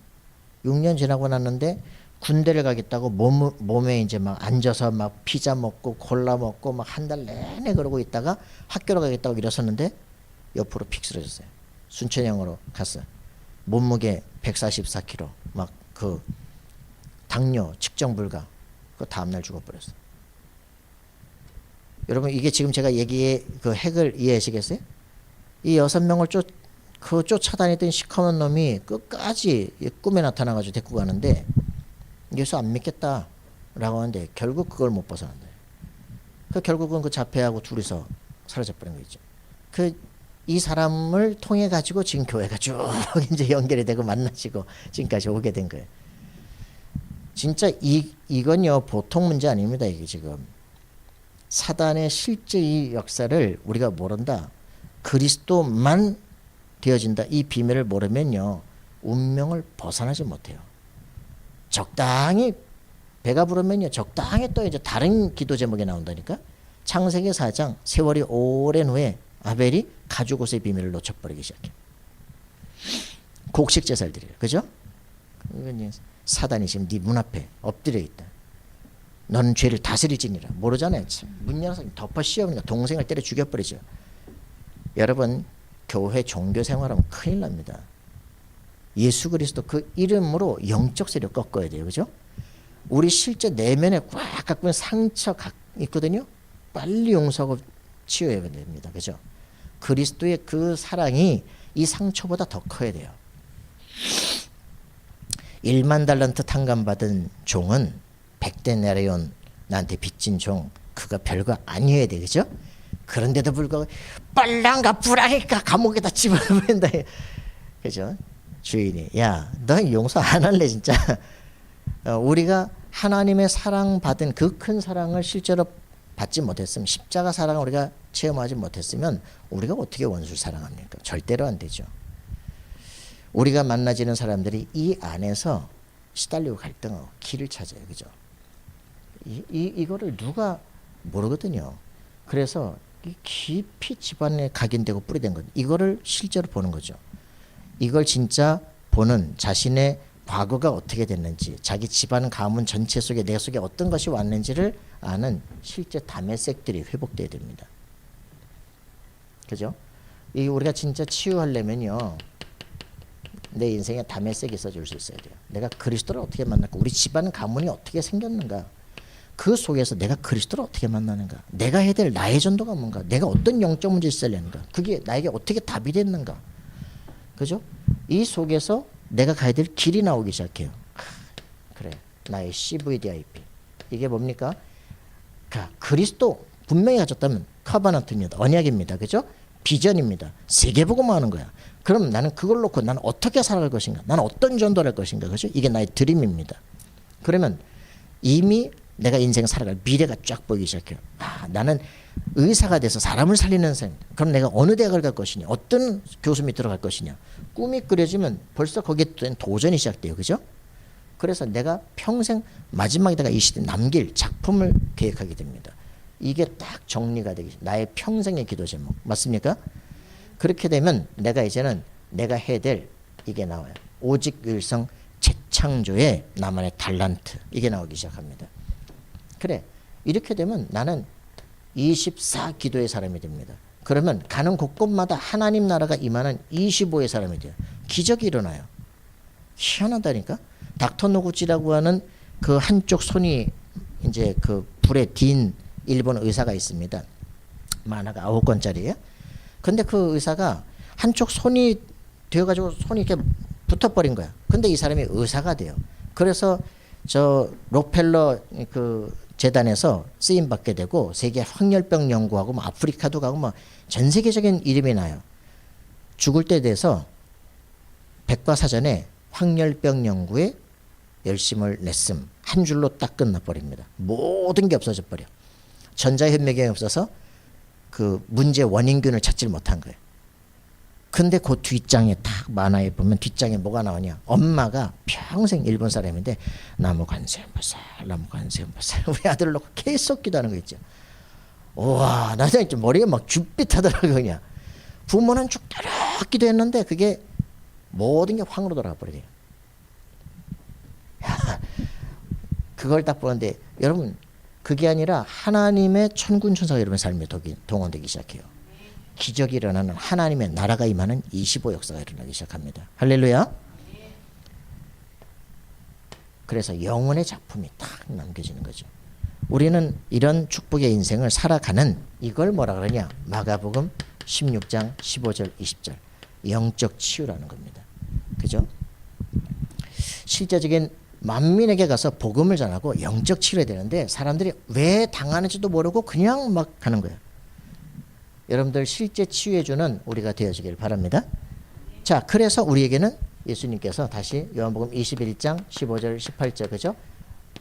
6년 지나고 났는데 군대를 가겠다고 몸에 이제 막 앉아서 막 피자 먹고 콜라 먹고 막 한 달 내내 그러고 있다가 학교로 가겠다고 일어섰는데 옆으로 픽 쓰러졌어요. 순천향으로 갔어요. 몸무게 144kg, 막 당뇨 측정 불가. 그 다음날 죽어버렸어요. 여러분, 이게 지금 제가 얘기의 그 핵을 이해하시겠어요? 이 6명을 쫓아다니던 시커먼 놈이 끝까지 꿈에 나타나가지고 데리고 가는데 예수 안 믿겠다라고 하는데 결국 그걸 못 벗어난다. 결국은 그 자폐하고 둘이서 사라져버린 거 있죠. 이 사람을 통해 가지고 지금 교회가 쭉 이제 연결이 되고 만나시고 지금까지 오게 된 거예요. 진짜 이건요 보통 문제 아닙니다. 이게 지금 사단의 실제 이 역사를 우리가 모른다. 그리스도만 되어진다. 이 비밀을 모르면요 운명을 벗어나지 못해요. 적당히 배가 부르면요 적당히 또 이제 다른 기도 제목이 나온다니까. 창세기 4장 세월이 오랜 후에 아벨이 가죽옷의 비밀을 놓쳐버리기 시작해. 곡식 제사를 드려요. 그죠? 사단이 지금 네 문 앞에 엎드려 있다. 너는 죄를 다스리지니라. 모르잖아요. 문 열어서 덮어 씌우니까 동생을 때려 죽여버리죠. 여러분, 교회 종교 생활하면 큰일 납니다. 예수 그리스도 그 이름으로 영적 세력 꺾어야 돼요. 그죠? 우리 실제 내면에 꽉 갖고 있는 상처 있거든요. 빨리 용서하고 치유해야 됩니다. 그죠? 그리스도의 그 사랑이 이 상처보다 더 커야 돼요. 1만 달란트 탕감받은 종은 100데나리온 나한테 빚진 종, 그거 별거 아니어야 돼. 그죠? 그런데도 불구하고 빨랑가 불안니까 감옥에다 집어넣는다. 그죠? 주인이 야, 너 용서 안 할래 진짜. 우리가 하나님의 사랑받은 그 큰 사랑을 실제로 받지 못했으면, 십자가 사랑을 우리가 체험하지 못했으면 우리가 어떻게 원수를 사랑합니까? 절대로 안 되죠. 우리가 만나지는 사람들이 이 안에서 시달리고 갈등하고 길을 찾아요. 그죠? 이거를 누가 모르거든요. 그래서 깊이 집안에 각인되고 뿌리된 것, 이거를 실제로 보는 거죠. 이걸 진짜 보는 자신의 과거가 어떻게 됐는지, 자기 집안 가문 전체 속에 내 속에 어떤 것이 왔는지를 아는 실제 담의색들이 회복돼야 됩니다. 그죠? 이 우리가 진짜 치유하려면요, 내 인생에 담의색이 있어줄 수 있어야 돼요. 내가 그리스도를 어떻게 만났고 우리 집안 가문이 어떻게 생겼는가, 그 속에서 내가 그리스도를 어떻게 만나는가, 내가 해야 될 나의 전도가 뭔가, 내가 어떤 영적 문제를 쓰려는가, 그게 나에게 어떻게 답이 됐는가. 그죠? 이 속에서 내가 가야 될 길이 나오기 시작해요. 그래, 나의 CVDIP. 이게 뭡니까? 그리스도 분명히 가졌다면 카바나트입니다. 언약입니다. 그죠? 비전입니다. 세계복음화 하는 거야. 그럼 나는 그걸 놓고 나는 어떻게 살아갈 것인가, 나는 어떤 전도를 할 것인가. 그죠? 이게 나의 드림입니다. 그러면 이미 내가 인생 살아갈 미래가 쫙 보이기 시작해요. 나는 의사가 돼서 사람을 살리는 삶. 그럼 내가 어느 대학을 갈 것이냐, 어떤 교수 밑으로 갈 것이냐. 꿈이 그려지면 벌써 거기에 도전이 시작돼요. 그죠? 그래서 내가 평생 마지막에다가 이 시대에 남길 작품을 계획하게 됩니다. 이게 딱 정리가 되기, 나의 평생의 기도 제목. 맞습니까? 그렇게 되면 내가 이제는 내가 해야 될 이게 나와요. 오직 유일성 재창조의 나만의 달란트. 이게 나오기 시작합니다. 그래, 이렇게 되면 나는 24 기도의 사람이 됩니다. 그러면 가는 곳곳마다 하나님 나라가 임하는 25의 사람이 돼요. 기적이 일어나요. 희한하다니까. 닥터 노구치라고 하는 그 한쪽 손이 이제 그 불에 딘 일본 의사가 있습니다. 만화가 9권짜리예요. 근데 그 의사가 한쪽 손이 되어가지고 손이 이렇게 붙어버린 거야. 근데 이 사람이 의사가 돼요. 그래서 저 록펠러 그 재단에서 쓰임 받게 되고 세계 황열병 연구하고 뭐 아프리카도 가고 뭐 전 세계적인 이름이 나요. 죽을 때 돼서 백과사전에 황열병 연구에 열심을 냈음 한 줄로 딱 끝나버립니다. 모든 게 없어져 버려. 전자현미경이 없어서 그 문제 원인균을 찾지 못한 거예요. 근데 그 뒷장에 딱 만화에 보면 뒷장에 뭐가 나오냐, 엄마가 평생 일본 사람인데 나무관세음보살 나무관세음보살 우리 아들을 놓고 계속 기도하는 거 있죠. 우와, 나는 머리가 막 줏빛하더라고요. 그냥 부모는 죽도록 기도했는데 그게 모든 게 황으로 돌아가 버려요. 그걸 딱 보는데 여러분, 그게 아니라 하나님의 천군 천사가 여러분 삶에 동원되기 시작해요. 기적이 일어나는, 하나님의 나라가 임하는 25 역사가 일어나기 시작합니다. 할렐루야. 그래서 영혼의 작품이 딱 남겨지는 거죠. 우리는 이런 축복의 인생을 살아가는, 이걸 뭐라 그러냐, 마가복음 16장 15절 20절 영적 치유라는 겁니다. 그죠? 실제적인 만민에게 가서 복음을 전하고 영적 치료해야 되는데 사람들이 왜 당하는지도 모르고 그냥 막 가는 거예요. 여러분들 실제 치유해주는 우리가 되어지길 바랍니다. 자, 그래서 우리에게는 예수님께서 다시 요한복음 21장 15절 18절, 그죠?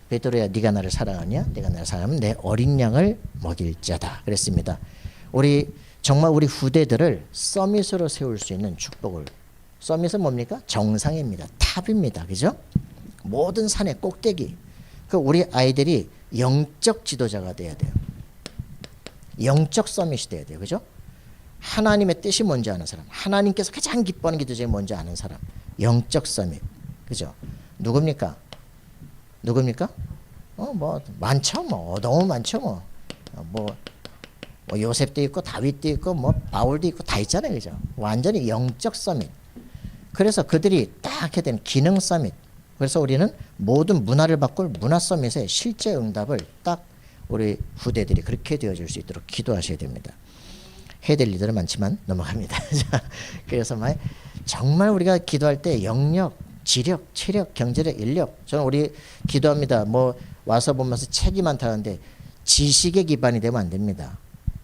베드로야, 네가 나를 사랑하냐? 네가 나를 사랑하면 내 어린 양을 먹일 자다 그랬습니다. 우리 정말 우리 후대들을 서밋으로 세울 수 있는 축복을, 서밋은 뭡니까? 정상입니다. 탑입니다. 그죠? 모든 산의 꼭대기. 그 우리 아이들이 영적 지도자가 돼야 돼요. 영적 서밋이 돼야 돼요. 그죠? 하나님의 뜻이 뭔지 아는 사람, 하나님께서 가장 기뻐하는 기도제가 뭔지 아는 사람, 영적 서밋. 그죠? 누굽니까? 뭐 많죠. 뭐 너무 많죠. 뭐 요셉도 있고 다윗도 있고 뭐 바울도 있고 다 있잖아요. 그죠? 완전히 영적 서밋. 그래서 그들이 딱 하게 된 기능 서밋. 그래서 우리는 모든 문화를 바꿀 문화 서밋의 실제 응답을 딱 우리 후대들이 그렇게 되어줄 수 있도록 기도하셔야 됩니다. 해야 될 일들은 많지만 넘어갑니다. 그래서 정말 우리가 기도할 때 영역, 지력, 체력, 경제력, 인력, 저는 우리 기도합니다. 뭐 와서 보면서 책이 많다는데 지식의 기반이 되면 안 됩니다.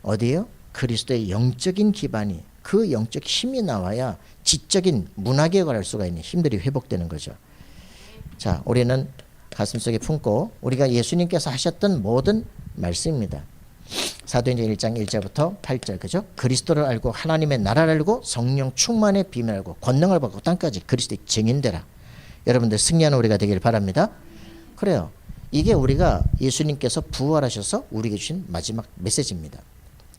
어디요? 그리스도의 영적인 기반이, 그 영적 힘이 나와야 지적인 문화개혁을 할 수가 있는 힘들이 회복되는 거죠. 자, 우리는 가슴속에 품고 우리가 예수님께서 하셨던 모든 말씀입니다. 사도행전 1장 1절부터 8절, 그죠? 그리스도를 알고 하나님의 나라를 알고 성령 충만의 비밀을 알고 권능을 받고 땅까지 그리스도의 증인되라. 여러분들 승리하는 우리가 되길 바랍니다. 그래요. 이게 우리가 예수님께서 부활하셔서 우리에게 주신 마지막 메시지입니다.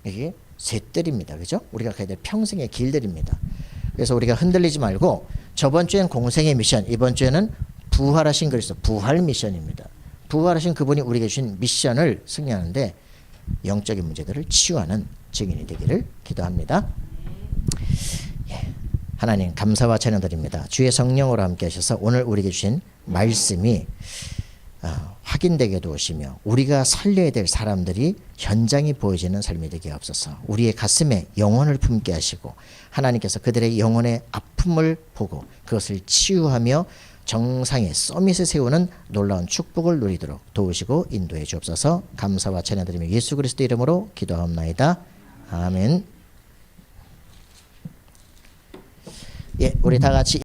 이게 셋들입니다. 그죠? 우리가 가야 될 평생의 길들입니다. 그래서 우리가 흔들리지 말고 저번 주엔 공생의 미션, 이번 주에는 부활하신 그리스도 부활 미션입니다. 부활하신 그분이 우리에게 주신 미션을 승리하는데 영적인 문제들을 치유하는 증인이 되기를 기도합니다. 예, 하나님 감사와 찬양드립니다. 주의 성령으로 함께 하셔서 오늘 우리에게 주신 말씀이 확인되게 도우시며 우리가 살려야 될 사람들이 현장이 보여지는 삶이 되게 하옵소서. 우리의 가슴에 영혼을 품게 하시고 하나님께서 그들의 영혼의 아픔을 보고 그것을 치유하며 정상의 서밋을 세우는 놀라운 축복을 누리도록 도우시고 인도해 주옵소서. 감사와 찬양드리며 예수 그리스도 이름으로 기도하옵나이다. 아멘. 예, 우리 다 같이